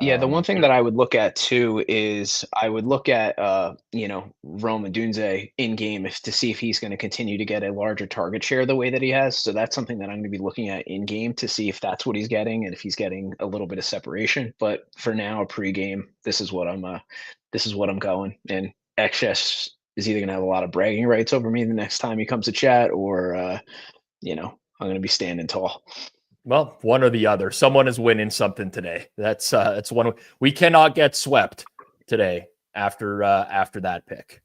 Yeah, the one thing that I would look at too is I would look at Rome Odunze in game to see if he's going to continue to get a larger target share the way that he has. So that's something that I'm going to be looking at in game to see if that's what he's getting and if he's getting a little bit of separation. But for now, pregame, this is what I'm going. And XS is either going to have a lot of bragging rights over me the next time he comes to chat, or I'm going to be standing tall. Well, one or the other. Someone is winning something today. That's one. We cannot get swept today after that pick.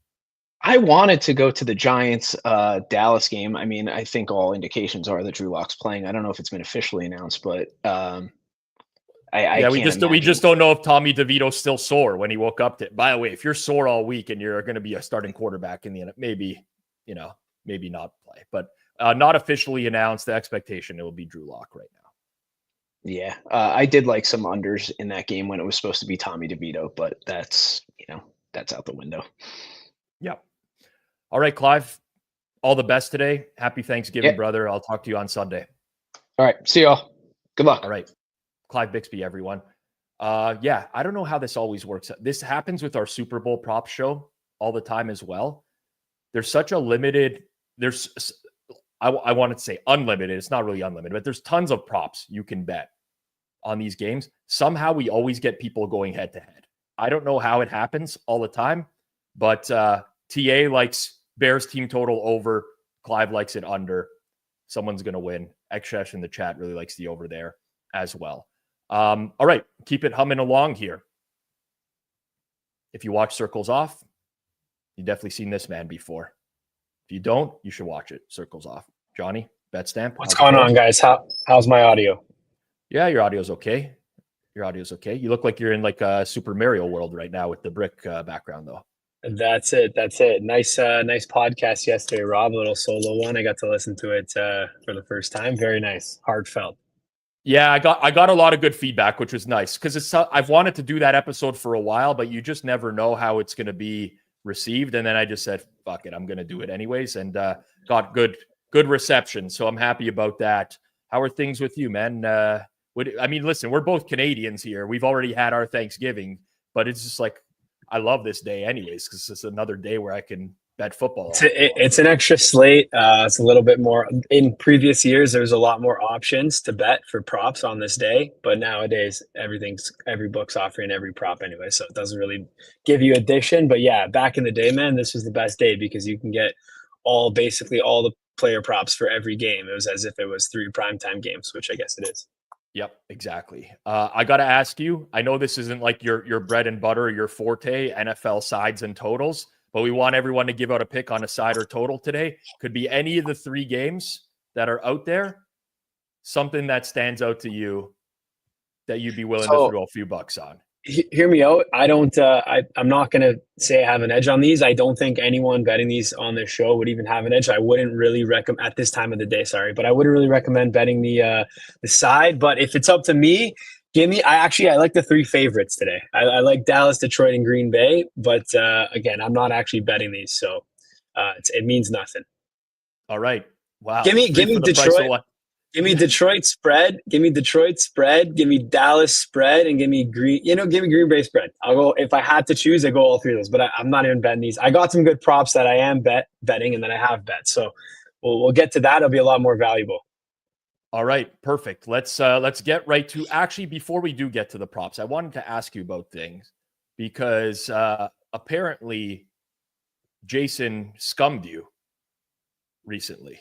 I wanted to go to the Giants Dallas game. I mean, I think all indications are that Drew Lock's playing. I don't know if it's been officially announced, but we just don't know if Tommy DeVito's still sore when he woke up. By the way, if you're sore all week and you're going to be a starting quarterback in the end, maybe not play, but not officially announced. The expectation it will be Drew Lock right now. Yeah, I did like some unders in that game when it was supposed to be Tommy DeVito, but that's out the window. Yep. All right, Clive. All the best today. Happy Thanksgiving, brother. I'll talk to you on Sunday. All right. See y'all. Good luck. All right. Clive Bixby, everyone. I don't know how this always works. This happens with our Super Bowl prop show all the time as well. There's such a limited, I wanted to say unlimited. It's not really unlimited, but there's tons of props you can bet on these games. Somehow we always get people going head to head. I don't know how it happens all the time, but TA likes Bears team total over. Clive likes it under. Someone's going to win. Xshesh in the chat really likes the over there as well. All right, keep it humming along here. If you watch Circles Off, you've definitely seen this man before. If you don't, you should watch it. Circles Off. Johnny, Betstamp. What's going on, guys? How's my audio? Yeah, your audio's okay. You look like you're in like a Super Mario world right now with the brick background, though. That's it. Nice podcast yesterday, Rob. A little solo one. I got to listen to it for the first time. Very nice, heartfelt. Yeah, I got a lot of good feedback, which was nice because I've wanted to do that episode for a while, but you just never know how it's going to be received. And then I just said, "Fuck it, I'm going to do it anyways," and got good reception. So I'm happy about that. How are things with you, man? Listen, we're both Canadians here. We've already had our Thanksgiving, but it's just like I love this day anyways because it's another day where I can bet football. It's an extra slate. It's a little bit more. In previous years, there's a lot more options to bet for props on this day, but nowadays every book's offering every prop anyway, so it doesn't really give you addition. But yeah, back in the day, man, this was the best day because you can get basically all the player props for every game. It was as if it was 3 primetime games, which I guess it is. Yep, exactly. I got to ask you, I know this isn't like your bread and butter or your forte, NFL sides and totals, but we want everyone to give out a pick on a side or total today. Could be any of the 3 games that are out there. Something that stands out to you that you'd be willing to throw a few bucks on. Hear me out. I don't. I'm not going to say I have an edge on these. I don't think anyone betting these on this show would even have an edge. I wouldn't really recommend at this time of the day. Sorry, but I wouldn't really recommend betting the side. But if it's up to me, I like the 3 favorites today. I like Dallas, Detroit, and Green Bay. But again, I'm not actually betting these, so it means nothing. All right. Wow. Give me Detroit. Give me Detroit spread. Give me Detroit spread. Give me Dallas spread, and give me Green Bay spread. I'll go if I had to choose. I go all 3 of those, but I'm not even betting these. I got some good props that I am betting, and then I have bet. So we'll get to that. It'll be a lot more valuable. All right, perfect. Let's get right to actually before we do get to the props, I wanted to ask you about things because apparently Jason scummed you recently.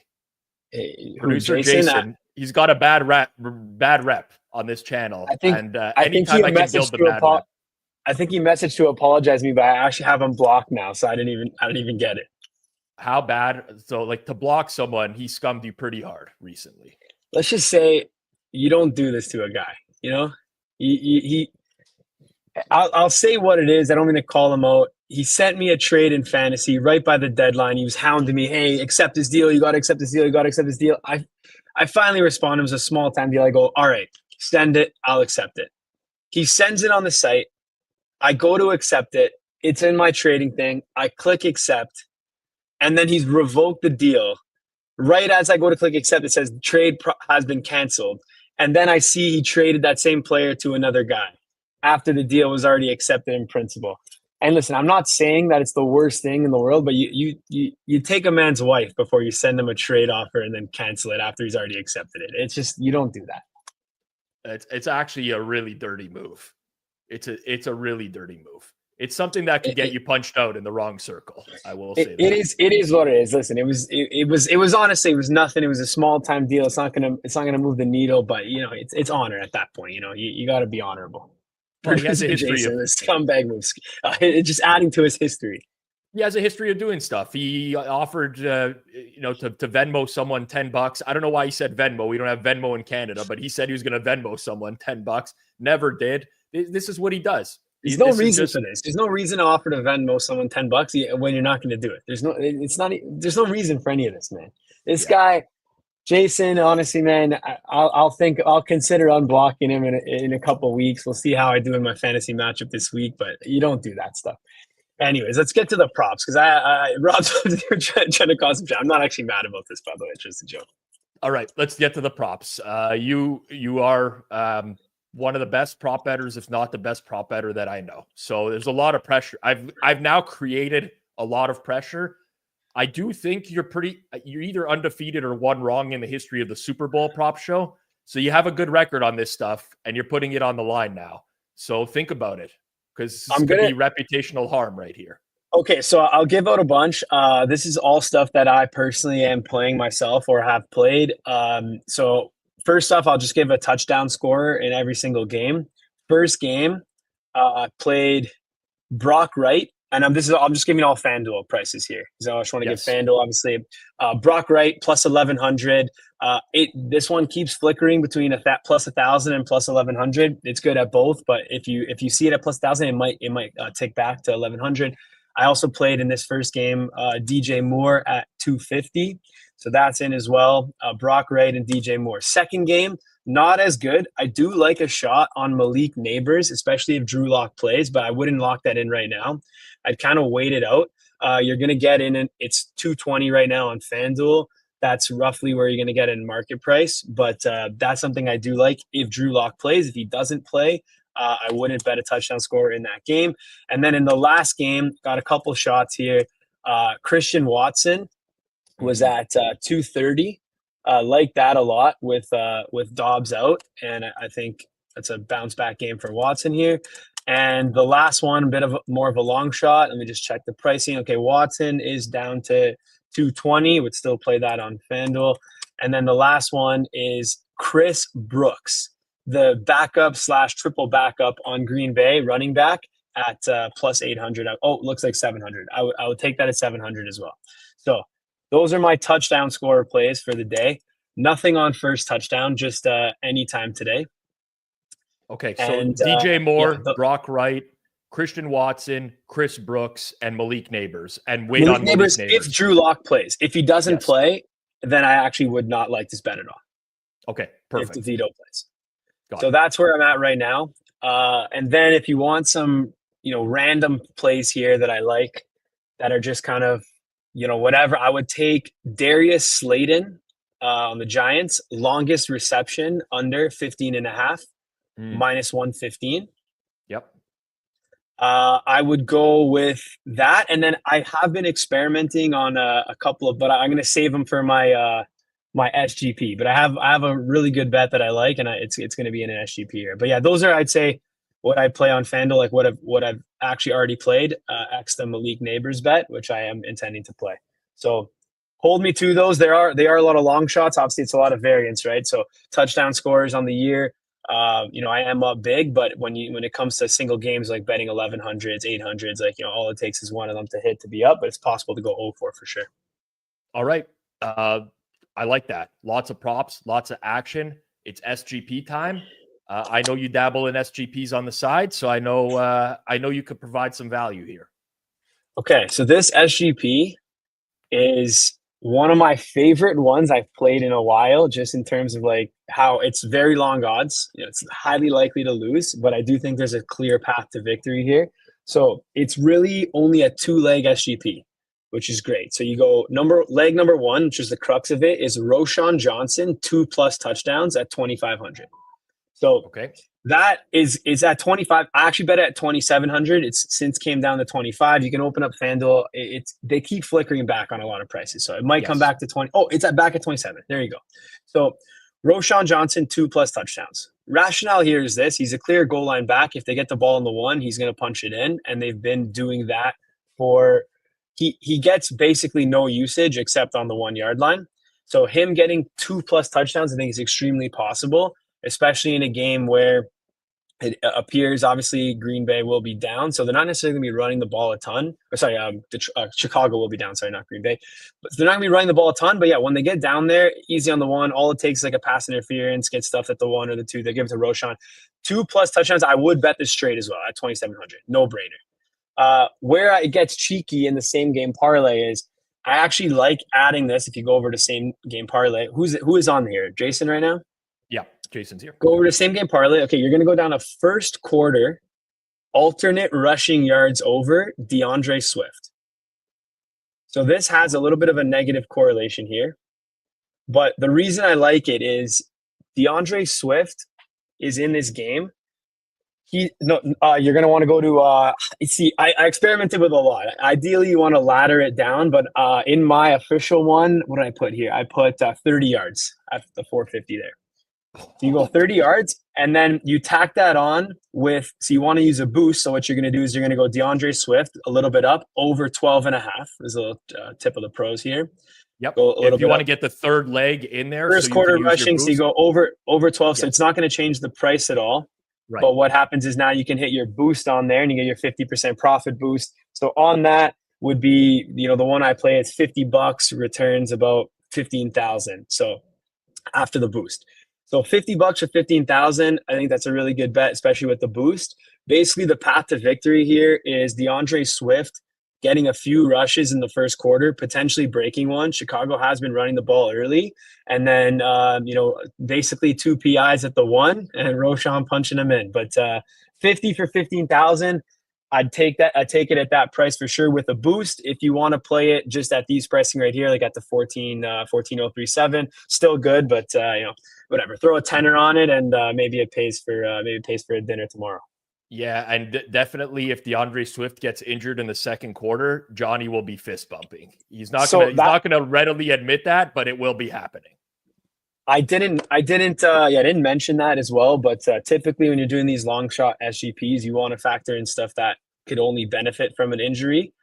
Producer Jason, he's got a bad rep on this channel. I think anytime I can build the bad rep. I think he messaged to apologize to me, but I actually have him blocked now, so I didn't even get it. How bad? So, like, to block someone, he scummed you pretty hard recently. Let's just say you don't do this to a guy. You know, I'll say what it is. I don't mean to call him out. He sent me a trade in fantasy right by the deadline. He was hounding me. Hey, accept this deal. You got to accept this deal. You got to accept this deal. I finally responded. It was a small time deal. I go, all right, send it. I'll accept it. He sends it on the site. I go to accept it. It's in my trading thing. I click accept. And then he's revoked the deal. Right as I go to click accept, it says trade has been canceled. And then I see he traded that same player to another guy after the deal was already accepted in principle. And listen, I'm not saying that it's the worst thing in the world, but you take a man's wife before you send him a trade offer and then cancel it after he's already accepted it. It's just, you don't do that. It's actually a really dirty move. It's a really dirty move. It's something that could get you punched out in the wrong circle. I will say that. It is what it is. Listen, it was honestly, it was nothing. It was a small time deal. It's not gonna move the needle, but you know, it's honor at that point. You know, you got to be honorable. Well, he has a history Jason, the scumbag moves. It's just adding to his history. He has a history of doing stuff. He offered, to Venmo someone $10. I don't know why he said Venmo. We don't have Venmo in Canada, but he said he was going to Venmo someone $10. Never did. This is what he does. There's no reason for this. There's no reason to offer to Venmo someone $10 when you're not going to do it. There's no reason for any of this, man. This guy, Jason, honestly, man, I'll consider unblocking him in a couple of weeks. We'll see how I do in my fantasy matchup this week, but you don't do that stuff. Anyways, let's get to the props because Rob's trying to cause some shit. I'm not actually mad about this, by the way. It's just a joke. All right, let's get to the props. You are one of the best prop bettors, if not the best prop better that I know. So there's a lot of pressure. I've now created a lot of pressure. I do think you're either undefeated or one wrong in the history of the Super Bowl prop show. So you have a good record on this stuff, and you're putting it on the line now. So think about it, because it's going to be reputational harm right here. Okay, so I'll give out a bunch. This is all stuff that I personally am playing myself or have played. So first off, I'll just give a touchdown scorer in every single game. First game, I played Brock Wright. And I'm just giving all Fanduel prices here because I just want to give Fanduel, obviously. Brock Wright plus 1,100. This one keeps flickering between plus 1,000 and plus 1,100. It's good at both, but if you see it at plus 1,000, it might tick back to 1,100. I also played in this first game DJ Moore at 250, so that's in as well. Brock Wright and DJ Moore. Second game, not as good. I do like a shot on Malik Neighbors, especially if Drew Lock plays, but I wouldn't lock that in right now. I'd kind of wait it out. You're going to get in, it's 220 right now on FanDuel. That's roughly where you're going to get in market price. But that's something I do like if Drew Lock plays. If he doesn't play, I wouldn't bet a touchdown score in that game. And then in the last game, got a couple shots here. Christian Watson was at 230. Like that a lot with Dobbs out. And I think that's a bounce back game for Watson here. And the last one, a bit of more of a long shot. Let me just check the pricing. Okay, Watson is down to 220. Would still play that on FanDuel. And then the last one is Chris Brooks, the backup / triple backup on Green Bay, running back at plus 800. Oh, looks like 700. I would take that at 700 as well. So those are my touchdown scorer plays for the day. Nothing on first touchdown, just anytime today. Okay, so DJ Moore, Brock Wright, Christian Watson, Chris Brooks, and Malik Neighbors. And wait on Malik Neighbors. If Drew Lock plays. If he doesn't play, then I actually would not like this bet at all. Okay, perfect. If DeVito plays. So that's where I'm at right now. And then if you want some, random plays here that I like that are just kind of, whatever, I would take Darius Slayton on the Giants, longest reception under 15.5. Minus 115. Yep. I would go with that, and then I have been experimenting on a couple of, but I'm going to save them for my my SGP. But I have a really good bet that I like, and it's going to be in an SGP here. But yeah, those are, I'd say, what I play on FanDuel, like what I've actually already played. X the Malik Neighbors bet, which I am intending to play. So hold me to those. They are a lot of long shots. Obviously, it's a lot of variance, right? So touchdown scores on the year. I am up big, but when it comes to single games, like betting 1100s, 800s, like, all it takes is one of them to hit to be up, but it's possible to go 0-4 for sure. All right. I like that. Lots of props, lots of action. It's SGP time. I know you dabble in SGPs on the side, so I know you could provide some value here. Okay, so this SGP is one of my favorite ones I've played in a while, just in terms of like how it's very long odds. It's highly likely to lose, but I do think there's a clear path to victory here. So it's really only a 2-leg SGP, which is great. So you go leg number 1, which is the crux of it, is Roschon Johnson 2+ touchdowns at 2,500. So okay, that is at 25. I actually bet it at 2,700. It's since came down to 25. You can open up FanDuel. They keep flickering back on a lot of prices, so it might come back to 20. Oh, it's back at 27. There you go. So Roschon Johnson 2+ touchdowns. Rationale here is this: he's a clear goal line back. If they get the ball in the 1, he's going to punch it in, and they've been doing that for. He gets basically no usage except on the 1-yard line. So him getting 2+ touchdowns, I think, is extremely possible, especially in a game where it appears obviously Green Bay will be down. So they're not necessarily going to be running the ball a ton. Chicago will be down. Sorry, not Green Bay. But they're not going to be running the ball a ton. But yeah, when they get down there, easy on the 1. All it takes is like a pass interference, get stuffed at the 1 or the 2. They give it to Roschon. 2+ touchdowns. I would bet this straight as well at 2,700. No brainer. Where it gets cheeky in the same game parlay is I actually like adding this. If you go over to same game parlay, who is on here? Jason right now? Yeah, Jason's here. Go over to same game parlay. Okay, you're going to go down to first quarter, alternate rushing yards over DeAndre Swift. So this has a little bit of a negative correlation here. But the reason I like it is DeAndre Swift is in this game. You're going to want to go to, I experimented with a lot. Ideally, you want to ladder it down, but in my official one, what did I put here? I put 30 yards at the 450 there. So you go 30 yards, and then you tack that on with, so you want to use a boost. So what you're going to do is you're going to go DeAndre Swift a little bit up, over 12.5. There's a little tip of the pros here. Yep. If you want to get the third leg in there. First quarter rushing, so you go over 12. Yes. So it's not going to change the price at all. Right. But what happens is now you can hit your boost on there and you get your 50% profit boost. So on that would be, the one I play, it's $50, returns about 15,000. So after the boost. So $50 for 15,000, I think that's a really good bet, especially with the boost. Basically, the path to victory here is DeAndre Swift getting a few rushes in the first quarter, potentially breaking one. Chicago has been running the ball early. And then, basically 2 PIs at the 1 and Roschon punching them in. But 50 for 15,000, I'd take that. I'd take it at that price for sure with a boost. If you want to play it just at these pricing right here, like at the 14,037, still good, but whatever. Throw a tenner on it, and maybe it pays for a dinner tomorrow. Yeah, and definitely if DeAndre Swift gets injured in the second quarter, Johnny will be fist bumping. He's not going to readily admit that, but it will be happening. I didn't mention that as well, but typically when you're doing these long shot SGPs, you want to factor in stuff that could only benefit from an injury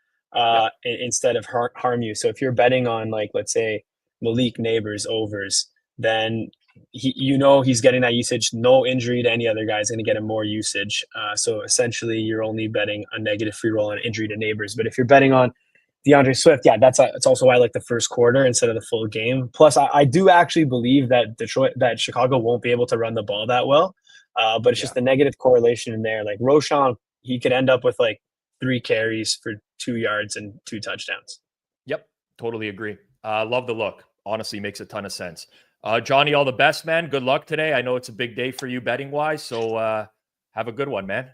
instead of harm you. So if you're betting on, like, let's say Malik Neighbors overs, then he's getting that usage. No injury to any other guy is going to get him more usage. So essentially, you're only betting a negative free roll on an injury to Neighbors. But if you're betting on DeAndre Swift, it's also why I like the first quarter instead of the full game. Plus, I do actually believe that Chicago won't be able to run the ball that well. But it's just the negative correlation in there. Like Roschon, he could end up with like 3 carries for 2 yards and 2 touchdowns. Yep, totally agree. Love the look. Honestly, makes a ton of sense. Johnny, all the best, man. Good luck today. I know it's a big day for you betting wise, so have a good one, man.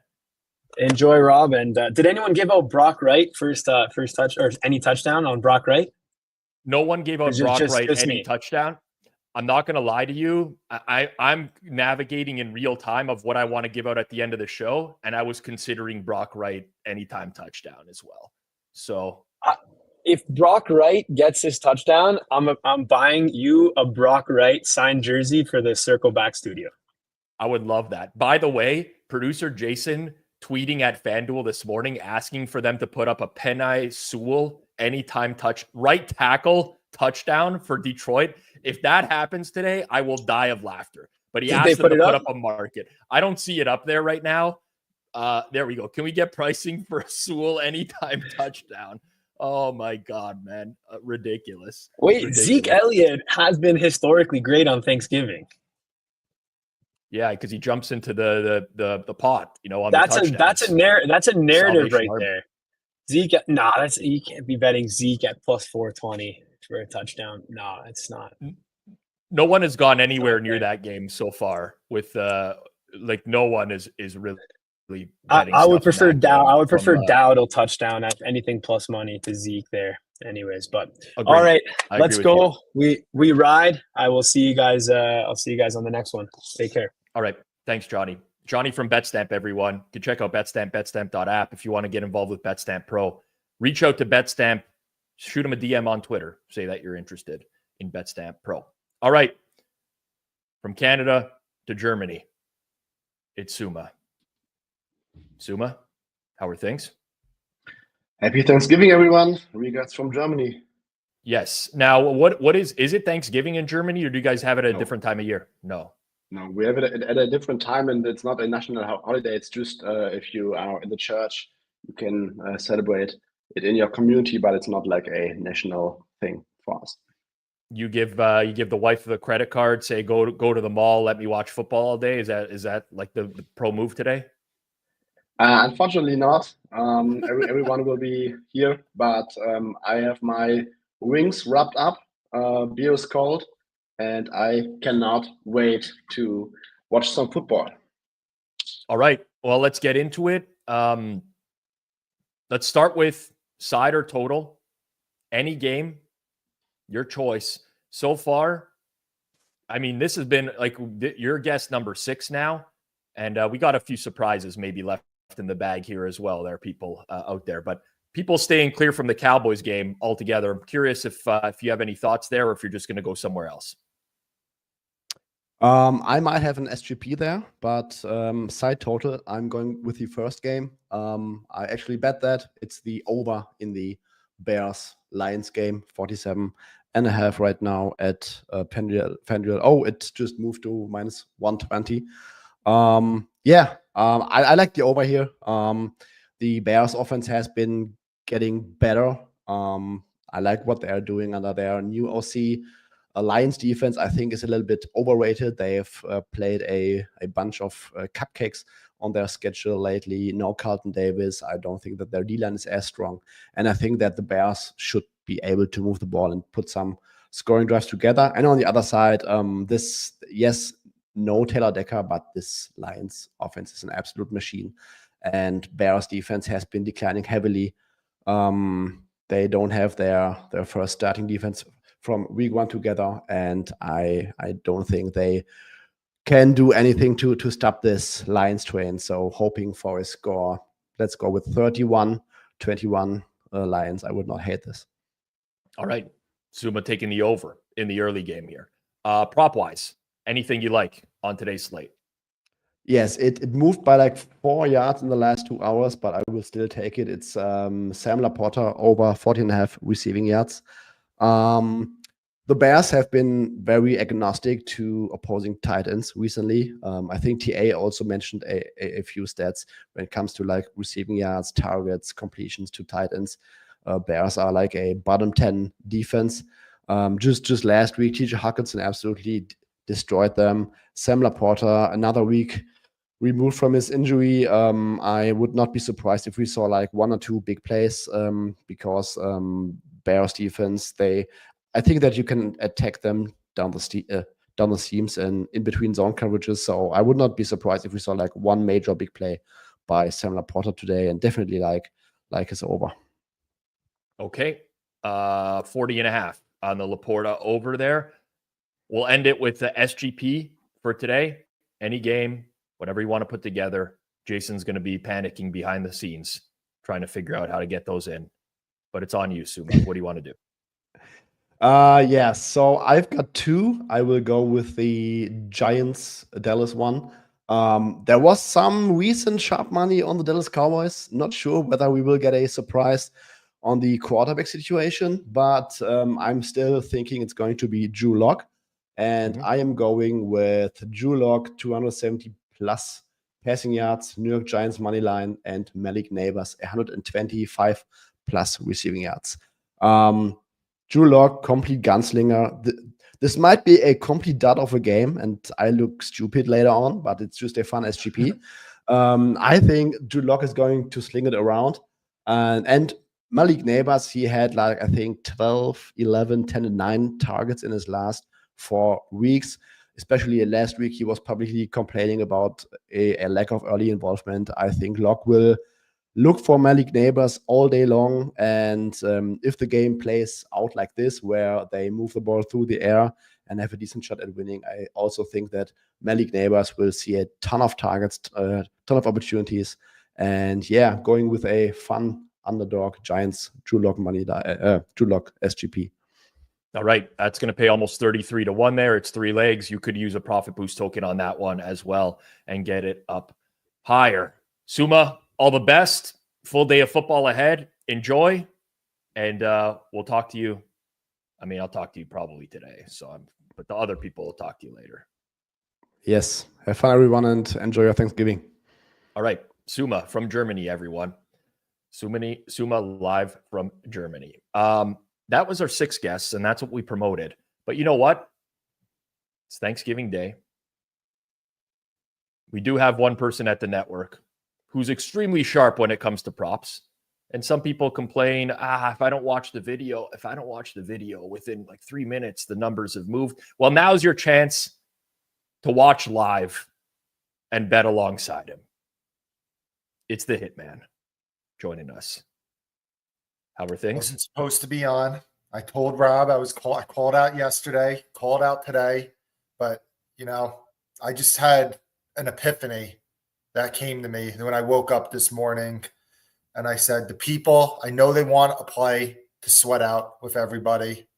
Enjoy, Rob. And did anyone give out Brock Wright first touch or any touchdown on Brock Wright? No one gave out Brock Wright any touchdown. I'm not going to lie to you. I'm navigating in real time of what I want to give out at the end of the show, and I was considering Brock Wright anytime touchdown as well. So if Brock Wright gets his touchdown, I'm buying you a Brock Wright signed jersey for the Circle Back studio. I would love that. By the way, producer Jason tweeting at FanDuel this morning asking for them to put up a Penei Sewell anytime right tackle touchdown for Detroit. If that happens today, I will die of laughter. but he Did they asked them put to it put up? up a market. I don't see it up there right now. There we go. Can we get pricing for a Sewell anytime touchdown? Oh my God, man. Ridiculous. Wait, Ridiculous. Zeke Elliott has been historically great on Thanksgiving. Yeah, because he jumps into the pot, on That's the a touchdowns. that's a narrative Salvation right Army. there. Zeke, you can't be betting Zeke at plus 420 for a touchdown. No, it's not. No one has gone anywhere near Okay. that game so far. With no one is really betting I would stuff in prefer that Dow. game I would prefer from, Dowdle touchdown at anything plus money to Zeke there. Anyways, but agreed. all right, I let's agree with go. We ride. I will see you guys. I'll see you guys on the next one. Take care. All right. Thanks, Johnny. Johnny from Betstamp, everyone. You can check out Betstamp, betstamp.app if you want to get involved with Betstamp Pro. Reach out to Betstamp. Shoot them a DM on Twitter. Say that you're interested in Betstamp Pro. All right. From Canada to Germany, it's Suma. Suma, how are things? Happy Thanksgiving, everyone. Regards from Germany. Yes. Now, what is it Thanksgiving in Germany, or do you guys have it at a No. different time of year? No. No, we have it at a different time, and it's not a national holiday. It's just if you are in the church, you can celebrate it in your community, but it's not like a national thing for us. You give the wife the credit card, say go to the mall, let me watch football all day. Is that like the pro move today? Unfortunately not. Everyone will be here, but I have my wings wrapped up, beer is cold, and I cannot wait to watch some football. All right. Well, let's get into it. Let's start with side or total. Any game, your choice. So far, I mean, this has been like your guess number 6 now, and we got a few surprises maybe left in the bag here as well. There are people out there, but people staying clear from the Cowboys game altogether. I'm curious if you have any thoughts there, or if you're just going to go somewhere else. I might have an SGP there, but side total, I'm going with the first game. I actually bet that it's the over in the Bears-Lions game, 47.5 right now at Fanduel. Oh, it just moved to minus 120. I like the over here. The Bears offense has been getting better. I like what they are doing under their new OC. Lions defense, I think, is a little bit overrated. They have played a bunch of cupcakes on their schedule lately. No Carlton Davis. I don't think that their D-line is as strong. And I think that the Bears should be able to move the ball and put some scoring drives together. And on the other side, no Taylor Decker, but this Lions offense is an absolute machine. And Bears defense has been declining heavily. They don't have their first starting defense from week 1 together, and I don't think they can do anything to stop this Lions train. So hoping for a score. Let's go with 31-21 Lions. I would not hate this. All right. Suma taking the over in the early game here. Prop-wise, anything you like on today's slate? Yes, it moved by like 4 yards in the last 2 hours, but I will still take it. It's Sam Laporta over 40.5 receiving yards. The Bears have been very agnostic to opposing tight ends recently. I think TA also mentioned a few stats when it comes to like receiving yards, targets, completions to tight ends. Bears are like a bottom 10 defense. Just last week, TJ Hawkinson absolutely destroyed them. Sam Laporta, another week removed from his injury. I would not be surprised if we saw like 1 or 2 big plays because Bears defense, I think that you can attack them down the seams and in between zone coverages. So I would not be surprised if we saw like 1 major big play by Sam Laporta today, and definitely like his over. Okay. 40.5 on the Laporta over there. We'll end it with the SGP for today. Any game, whatever you want to put together. Jason's going to be panicking behind the scenes, trying to figure out how to get those in. But it's on you, Suma. What do you want to do? So I've got 2. I will go with the Giants Dallas one. There was some recent sharp money on the Dallas Cowboys. Not sure whether we will get a surprise on the quarterback situation, but I'm still thinking it's going to be Drew Lock. And I am going with Drew Lock, 270 plus passing yards, New York Giants money line, and Malik Neighbors, 125 plus receiving yards. Drew Lock, complete gunslinger. This might be a complete dud of a game, and I look stupid later on, but it's just a fun SGP. I think Drew Lock is going to sling it around. And Malik Neighbors, he had like, I think 12, 11, 10, and 9 targets in his last 4 weeks. Especially last week, he was publicly complaining about a lack of early involvement. I think Lock will look for Malik Neighbors all day long. And if the game plays out like this, where they move the ball through the air and have a decent shot at winning, I also think that Malik Neighbors will see a ton of targets, ton of opportunities. And yeah, going with a fun underdog Giants Drew Lock Drew Lock SGP. All right, that's going to pay almost 33 to 1 there. It's 3 legs. You could use a profit boost token on that one as well and get it up higher. Suma, all the best. Full day of football ahead. Enjoy. And we'll talk to you. I mean, I'll talk to you probably today. But the other people will talk to you later. Yes. Have fun, everyone, and enjoy your Thanksgiving. All right. Suma from Germany, everyone. Suma live from Germany. That was our 6 guests, and that's what we promoted. But you know what? It's Thanksgiving Day. We do have one person at the network who's extremely sharp when it comes to props. And some people complain, if I don't watch the video within like 3 minutes, the numbers have moved. Well, now's your chance to watch live and bet alongside him. It's the Hitman joining us. How are things? Wasn't supposed to be on. I told Rob I called out yesterday, called out today, but I just had an epiphany that came to me when I woke up this morning, and I said, the people, I know they want a play to sweat out with everybody.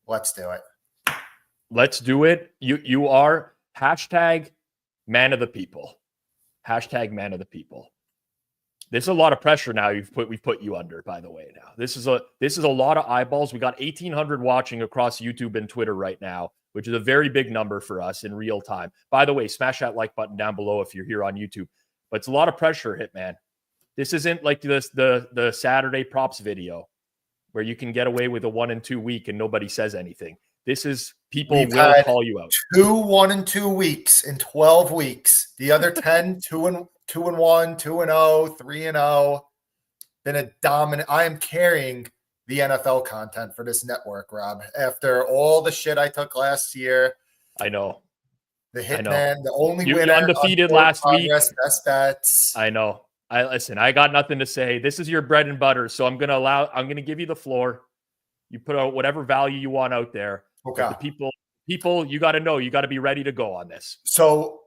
Let's do it. Let's do it. You are hashtag man of the people. Hashtag man of the people. There's a lot of pressure now we've put you under, by the way. Now this is a lot of eyeballs. We got 1,800 watching across YouTube and Twitter right now, which is a very big number for us in real time. By the way, smash that like button down below if you're here on YouTube. But it's a lot of pressure, Hitman. This isn't like the Saturday props video where you can get away with a 1 and 2 week and nobody says anything. This is people will call you out. 2 1 and 2 weeks in 12 weeks. The other 10 2 and 1, 2 and 0, 3 and 0. Been a dominant. I am carrying the NFL content for this network, Rob. After all the shit I took last year, I know. The Hitman, the only winner, you undefeated last week. Best bets. I know. I got nothing to say. This is your bread and butter, so I'm gonna give you the floor. You put out whatever value you want out there. Okay. But the people, you got to know, you got to be ready to go on this. So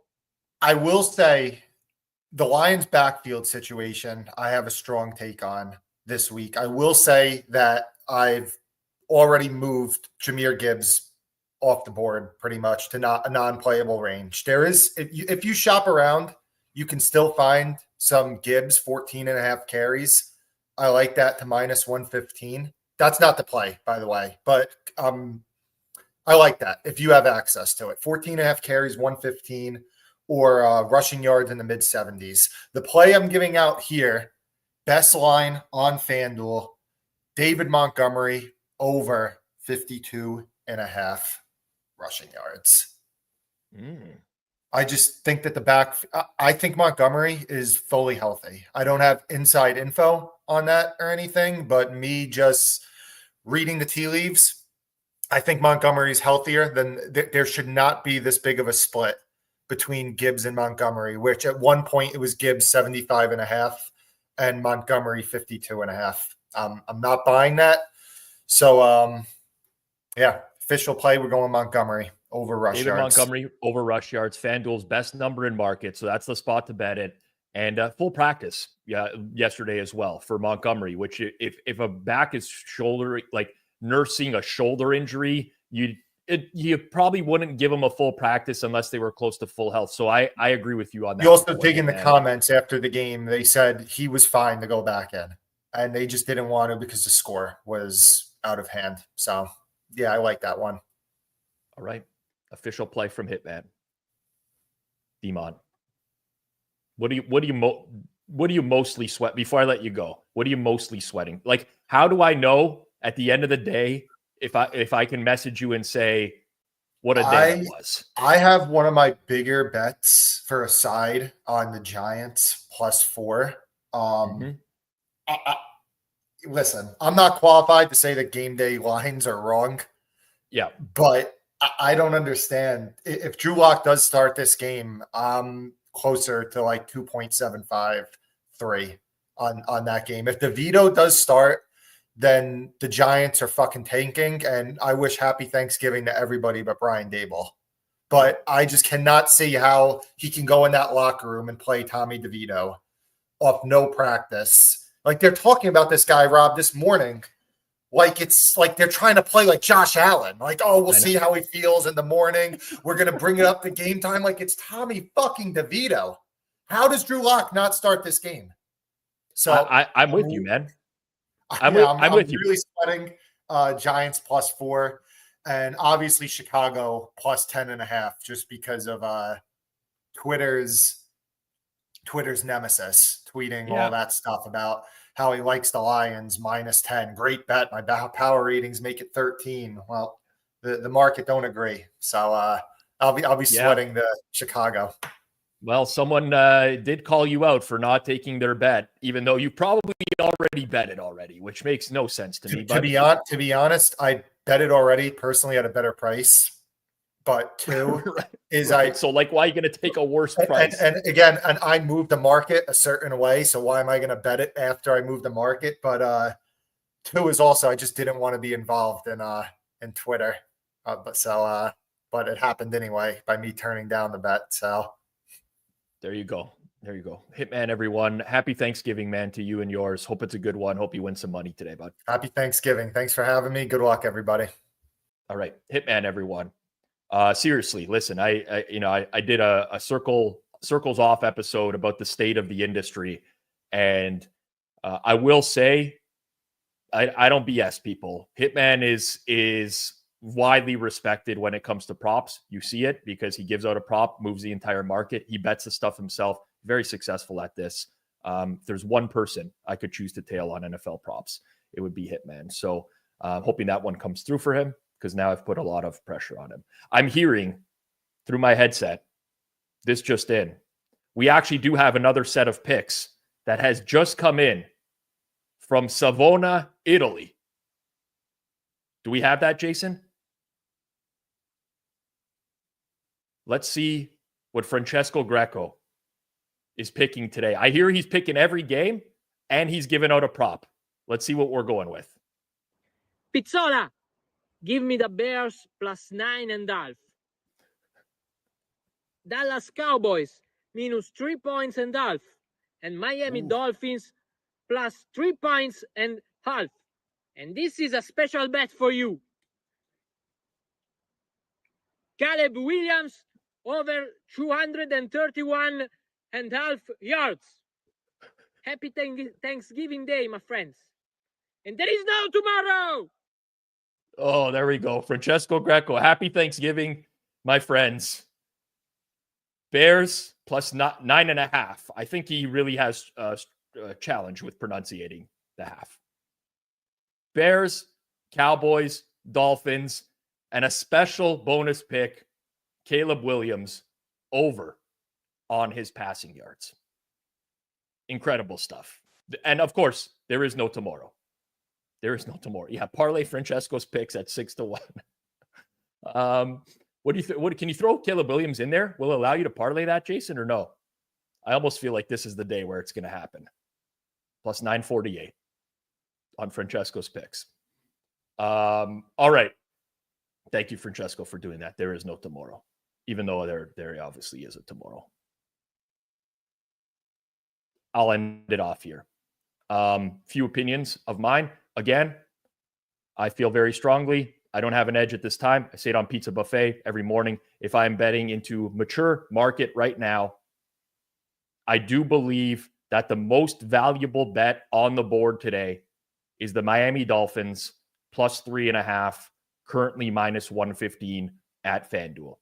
I will say the Lions backfield situation, I have a strong take on this week. I will say that I've already moved Jahmyr Gibbs off the board pretty much to not a non-playable range. There is, if you shop around, you can still find some Gibbs 14.5 carries. I like that to minus 115. That's not the play, by the way, but I like that if you have access to it. 14.5 carries, 115, or rushing yards in the mid 70s. The play I'm giving out here, best line on Fanduel, David Montgomery over 52.5 rushing yards. I just think that I think Montgomery is fully healthy. I don't have inside info on that or anything, but me just reading the tea leaves, I think Montgomery is healthier than there should not be this big of a split between Gibbs and Montgomery, which at one point it was Gibbs 75.5 and Montgomery 52.5. I'm not buying that. So, official play. We're going Montgomery over rush yards. Montgomery over rush yards. FanDuel's best number in market. So that's the spot to bet it. And full practice yesterday as well for Montgomery, which if a back is nursing a shoulder injury, you probably wouldn't give them a full practice unless they were close to full health. So I agree with you on that. You also dig in the comments after the game. They said he was fine to go back in, and they just didn't want to because the score was out of hand. So, yeah, I like that one. All right. Official play from Hitman. Demon. What do you mostly sweat? Before I let you go, what are you mostly sweating? Like, how do I know at the end of the day if I can message you and say what a day it was? I have one of my bigger bets for a side on the Giants +4. Listen, I'm not qualified to say that game day lines are wrong. Yeah, but I don't understand. If Drew Lock does start this game, I'm closer to like 2.753 on that game. If DeVito does start, then the Giants are fucking tanking, and I wish happy Thanksgiving to everybody but Brian Daboll. But I just cannot see how he can go in that locker room and play Tommy DeVito off no practice. Like, they're talking about this guy, Rob, this morning. Like, it's like they're trying to play like Josh Allen. Like, oh, we'll see how he feels in the morning. We're going to bring it up to game time. Like, it's Tommy fucking DeVito. How does Drew Lock not start this game? So I'm with you, man. I'm with you. Really sweating Giants +4, and obviously Chicago +10.5, just because of Twitter's nemesis tweeting all that stuff about how he likes the Lions -10. Great bet. My power ratings make it 13. Well, the market don't agree, so I'll be sweating the Chicago. Well, someone did call you out for not taking their bet, even though you probably already bet it already, which makes no sense to me. To be honest, I bet it already personally at a better price. But two is so like, why are you going to take a worse price? And again, I moved the market a certain way. So why am I going to bet it after I move the market? But two is also, I just didn't want to be involved in Twitter. But it happened anyway by me turning down the bet. So there you go. Hitman, everyone. Happy Thanksgiving, man, to you and yours. Hope it's a good one. Hope you win some money today, bud. Happy Thanksgiving. Thanks for having me. Good luck, everybody. All right. Hitman, everyone. Seriously, listen, I did a circles off episode about the state of the industry. And I will say, I don't BS people. Hitman is widely respected when it comes to props. You see it because he gives out a prop, moves the entire market. He bets the stuff himself. Very successful at this. There's one person I could choose to tail on NFL props. It would be Hitman. So hoping that one comes through for him, because now I've put a lot of pressure on him. I'm hearing through my headset, this just in, we actually do have another set of picks that has just come in from Savona, Italy. Do we have that, Jason? Let's see what Francesco Greco is picking today. I hear he's picking every game, and he's giving out a prop. Let's see what we're going with. Pizzola, give me the Bears +9.5. Dallas Cowboys -3 points and half. And Miami Dolphins +3 points and half. And this is a special bet for you. Caleb Williams over 231.5 yards. Happy Thanksgiving Day, my friends. And there is no tomorrow. Oh, there we go. Francesco Greco. Happy Thanksgiving, my friends. Bears +9.5. I think he really has a challenge with pronunciating the half. Bears, Cowboys, Dolphins, and a special bonus pick, Caleb Williams, over on his passing yards. Incredible stuff. And of course, there is no tomorrow. There is no tomorrow. Yeah, parlay Francesco's picks at 6-1. What do you think? Can you throw Caleb Williams in there? Will it allow you to parlay that, Jason, or no? I almost feel like this is the day where it's going to happen. +948 on Francesco's picks. All right. Thank you, Francesco, for doing that. There is no tomorrow, even though there obviously is a tomorrow. I'll end it off here. Few opinions of mine. Again, I feel very strongly. I don't have an edge at this time. I say it on Pizza Buffet every morning. If I'm betting into mature market right now, I do believe that the most valuable bet on the board today is the Miami Dolphins +3.5, currently -115 at Fanduel.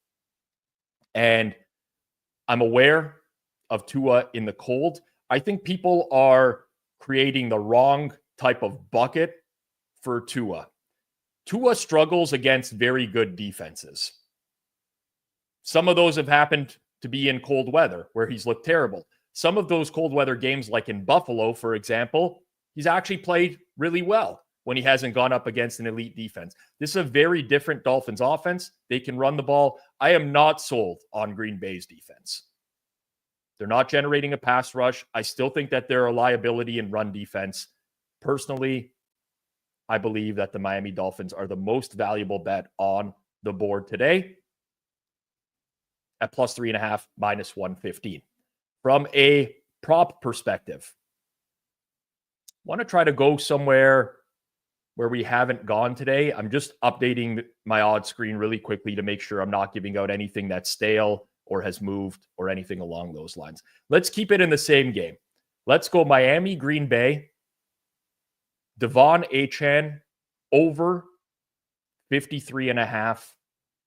And I'm aware of Tua in the cold. I think people are creating the wrong type of bucket for Tua. Tua struggles against very good defenses. Some of those have happened to be in cold weather where he's looked terrible. Some of those cold weather games, like in Buffalo, for example, he's actually played really well when he hasn't gone up against an elite defense. This is a very different Dolphins offense. They can run the ball. I am not sold on Green Bay's defense. They're not generating a pass rush. I still think that they're a liability in run defense. Personally, I believe that the Miami Dolphins are the most valuable bet on the board today at plus 3.5, minus 115. From a prop perspective, I want to try to go somewhere where we haven't gone today. I'm just updating my odds screen really quickly to make sure I'm not giving out anything that's stale or has moved or anything along those lines. Let's keep it in the same game. Let's go Miami, Green Bay. Devon Achane over 53.5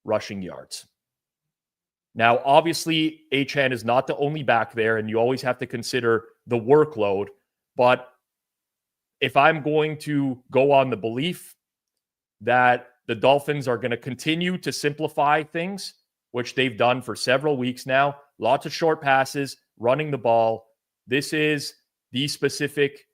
rushing yards. Now, obviously, Achane is not the only back there, and you always have to consider the workload. But if I'm going to go on the belief that the Dolphins are going to continue to simplify things, which they've done for several weeks now, lots of short passes, running the ball, this is the specific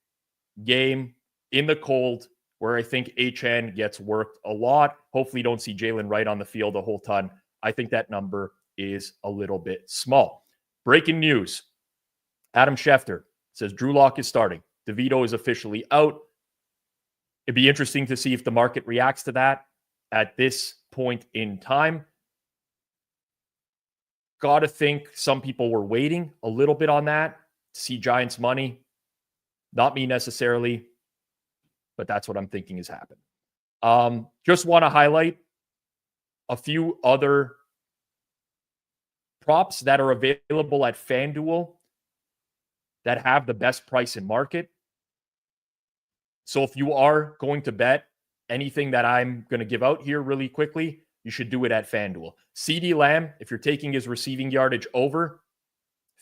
game in the cold where I think Achane gets worked a lot. Hopefully, you don't see Jalen Wright on the field a whole ton. I think that number is a little bit small. Breaking news. Adam Schefter says Drew Lock is starting. DeVito is officially out. It'd be interesting to see if the market reacts to that at this point in time. Got to think some people were waiting a little bit on that to see Giants money. Not me necessarily, but that's what I'm thinking has happened. Just want to highlight a few other props that are available at FanDuel that have the best price in market. So if you are going to bet anything that I'm going to give out here really quickly, you should do it at FanDuel. CeeDee Lamb, if you're taking his receiving yardage over,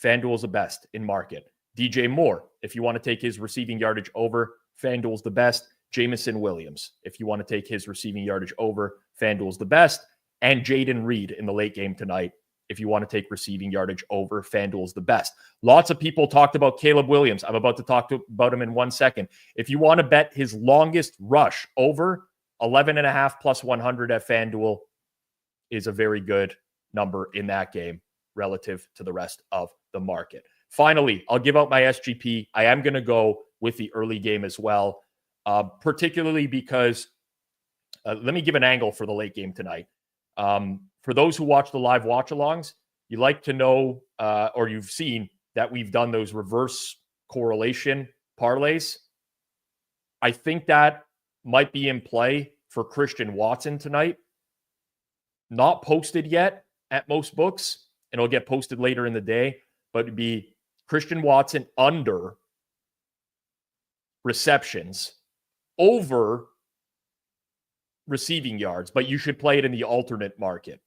FanDuel's the best in market. DJ Moore, if you want to take his receiving yardage over, FanDuel's the best. Jameson Williams, if you want to take his receiving yardage over, FanDuel's the best. And Jaden Reed in the late game tonight, if you want to take receiving yardage over, FanDuel's the best. Lots of people talked about Caleb Williams. I'm about to talk about him in 1 second. If you want to bet his longest rush over, 11.5 plus 100 at FanDuel is a very good number in that game relative to the rest of the market. Finally, I'll give out my SGP. I am going to go with the early game as well, particularly because let me give an angle for the late game tonight. For those who watch the live watch-alongs, you like to know, or you've seen that we've done those reverse correlation parlays. I think that might be in play for Christian Watson tonight. Not posted yet at most books, and it'll get posted later in the day, but it'd be Christian Watson under receptions, over receiving yards, but you should play it in the alternate market.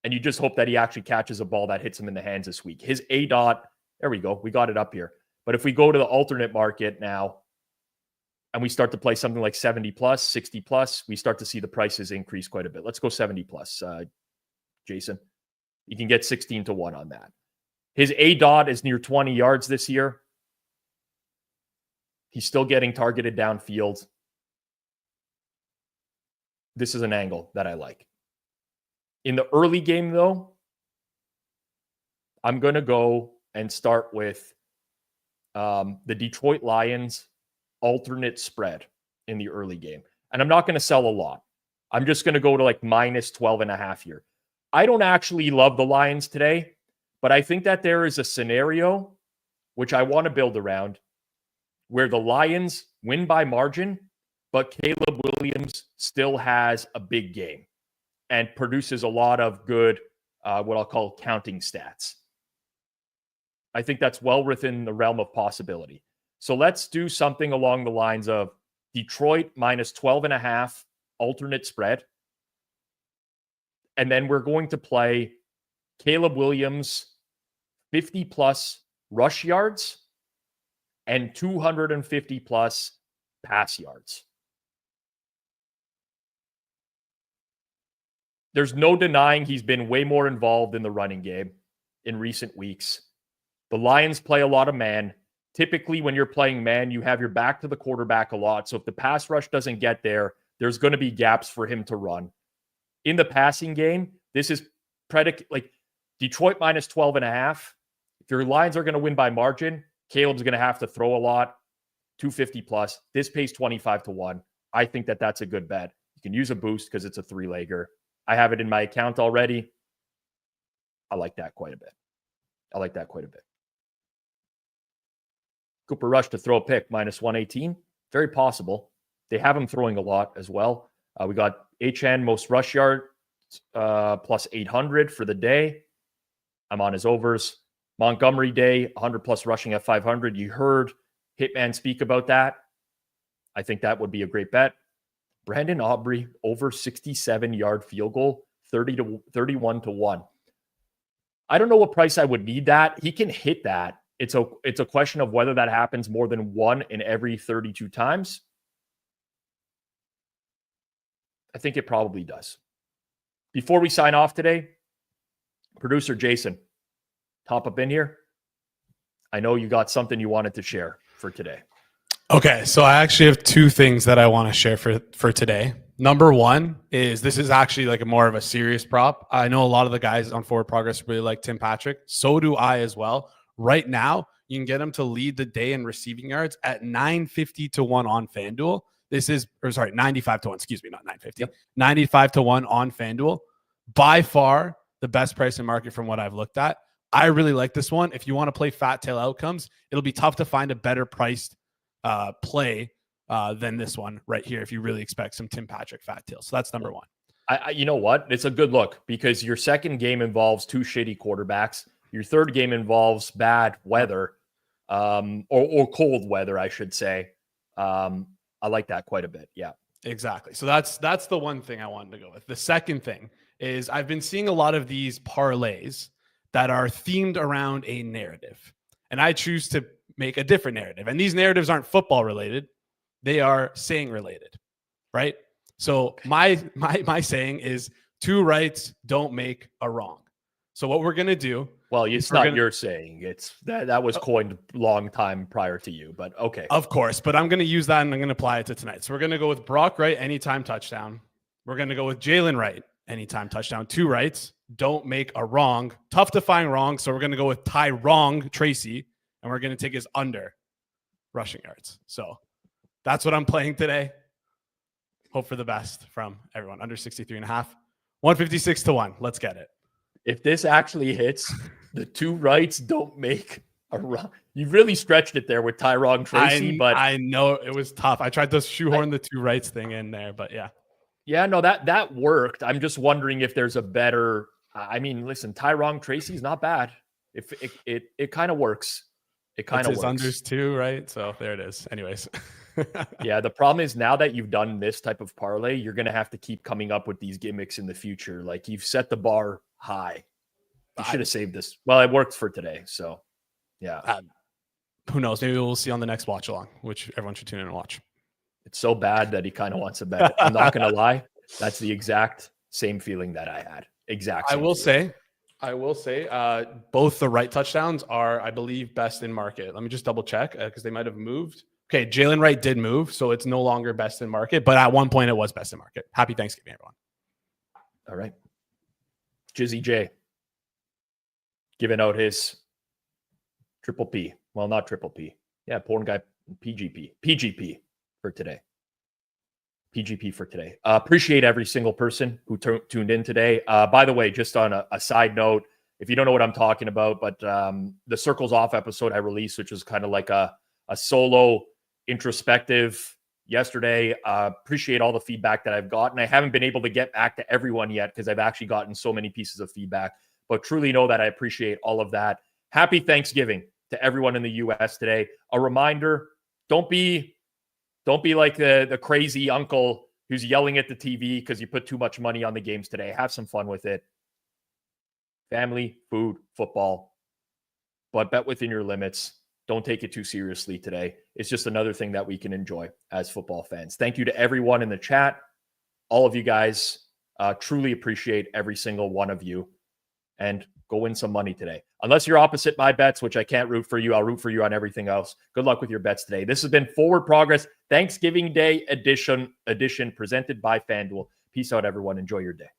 And you just hope that he actually catches a ball that hits him in the hands this week. His A dot, there we go. We got it up here. But if we go to the alternate market now and we start to play something like 70 plus, 60 plus, we start to see the prices increase quite a bit. Let's go 70 plus, Jason. You can get 16 to 1 on that. His A dot is near 20 yards this year. He's still getting targeted downfield. This is an angle that I like. In the early game, though, I'm going to go and start with the Detroit Lions alternate spread in the early game. And I'm not going to sell a lot. I'm just going to go to like minus 12.5 here. I don't actually love the Lions today, but I think that there is a scenario which I want to build around where the Lions win by margin, but Caleb Williams still has a big game and produces a lot of good, what I'll call counting stats. I think that's well within the realm of possibility. So let's do something along the lines of Detroit minus 12.5 alternate spread. And then we're going to play Caleb Williams, 50 plus rush yards and 250 plus pass yards. There's no denying he's been way more involved in the running game in recent weeks. The Lions play a lot of man. Typically, when you're playing man, you have your back to the quarterback a lot. So if the pass rush doesn't get there, there's going to be gaps for him to run. In the passing game, this is like Detroit minus 12.5. If your Lions are going to win by margin, Caleb's going to have to throw a lot, 250 plus. This pays 25-1. I think that that's a good bet. You can use a boost because it's a 3-legger. I have it in my account already. I like that quite a bit. Cooper Rush to throw a pick, minus 118. Very possible. They have him throwing a lot as well. We got HN most rush yard plus 800 for the day. I'm on his overs. Montgomery Day, 100 plus rushing at 500. You heard Hitman speak about that. I think that would be a great bet. Brandon Aubrey over 67-yard field goal, 31-1. I don't know what price I would need that. He can hit that. It's a question of whether that happens more than 1 in every 32 times. I think it probably does. Before we sign off today, producer Jason, top up in here. I know you got something you wanted to share for today. Okay, so I actually have 2 things that I want to share for today. Number one is this is actually like a more of a serious prop. I know a lot of the guys on Forward Progress really like Tim Patrick. So do I as well. Right now, you can get him to lead the day in receiving yards at 950-1 on Fanduel. 95-1. Excuse me, not 950. Yep. 95-1 on Fanduel. By far the best price in market from what I've looked at. I really like this one. If you want to play fat tail outcomes, it'll be tough to find a better priced play than this one right here if you really expect some Tim Patrick fat tail. So that's number one. You know what? It's a good look because your second game involves 2 shitty quarterbacks. Your third game involves bad weather or cold weather, I should say. I like that quite a bit. Yeah, exactly. So that's the one thing I wanted to go with. The second thing is I've been seeing a lot of these parlays that are themed around a narrative, and I choose to make a different narrative. And these narratives aren't football related. They are saying related, right? So my saying is 2 rights don't make a wrong. So what we're going to do. Well, it's not your saying. It's that was coined a long time prior to you, but okay. Of course, but I'm going to use that and I'm going to apply it to tonight. So we're going to go with Brock Wright, anytime touchdown. We're going to go with Jalen Wright, anytime touchdown. 2 rights don't make a wrong. Tough to find wrong. So we're going to go with Tyrone Tracy, and we're going to take his under rushing yards. So that's what I'm playing today. Hope for the best from everyone. Under 63.5, 156-1. Let's get it. If this actually hits, the 2 rights don't make a run. You've really stretched it there with Tyrone Tracy, but I know it was tough. I tried to shoehorn the 2 rights thing in there, but yeah. Yeah, no, that worked. I'm just wondering if there's a better. I mean, listen, Tyrone Tracy's not bad. If it kind of works. It kind of works. Unders too, right? So there it is. Anyways. Yeah, the problem is now that you've done this type of parlay, you're going to have to keep coming up with these gimmicks in the future. Like you've set the bar high. You should have saved this. Well, it worked for today. So yeah. Who knows? Maybe we'll see on the next watch along, which everyone should tune in and watch. It's so bad that he kind of wants to bet. I'm not going to lie. That's the exact same feeling that I had. Exactly. I will say, both the right touchdowns are, I believe, best in market. Let me just double check because they might have moved. Okay, Jalen Wright did move, so it's no longer best in market, but at one point it was best in market. Happy Thanksgiving, everyone. All right. Jizzy J giving out his triple P. Well, not triple P. Yeah, porn guy PGP for today. PGP for today. Appreciate every single person who tuned in today. By the way, just on a side note, if you don't know what I'm talking about, but the Circles Off episode I released, which was kind of like a solo introspective yesterday. Appreciate all the feedback that I've gotten. I haven't been able to get back to everyone yet because I've actually gotten so many pieces of feedback, but truly know that I appreciate all of that. Happy Thanksgiving to everyone in the US today. A reminder, don't be like the crazy uncle who's yelling at the TV because you put too much money on the games today. Have some fun with it. family, food, football, but bet within your limits. Don't take it too seriously today. It's just another thing that we can enjoy as football fans. Thank you to everyone in the chat. All of you guys, truly appreciate every single one of you. And go win some money today. Unless you're opposite my bets, which I can't root for you. I'll root for you on everything else. Good luck with your bets today. This has been Forward Progress Thanksgiving Day edition presented by Fanduel. Peace out, everyone. Enjoy your day.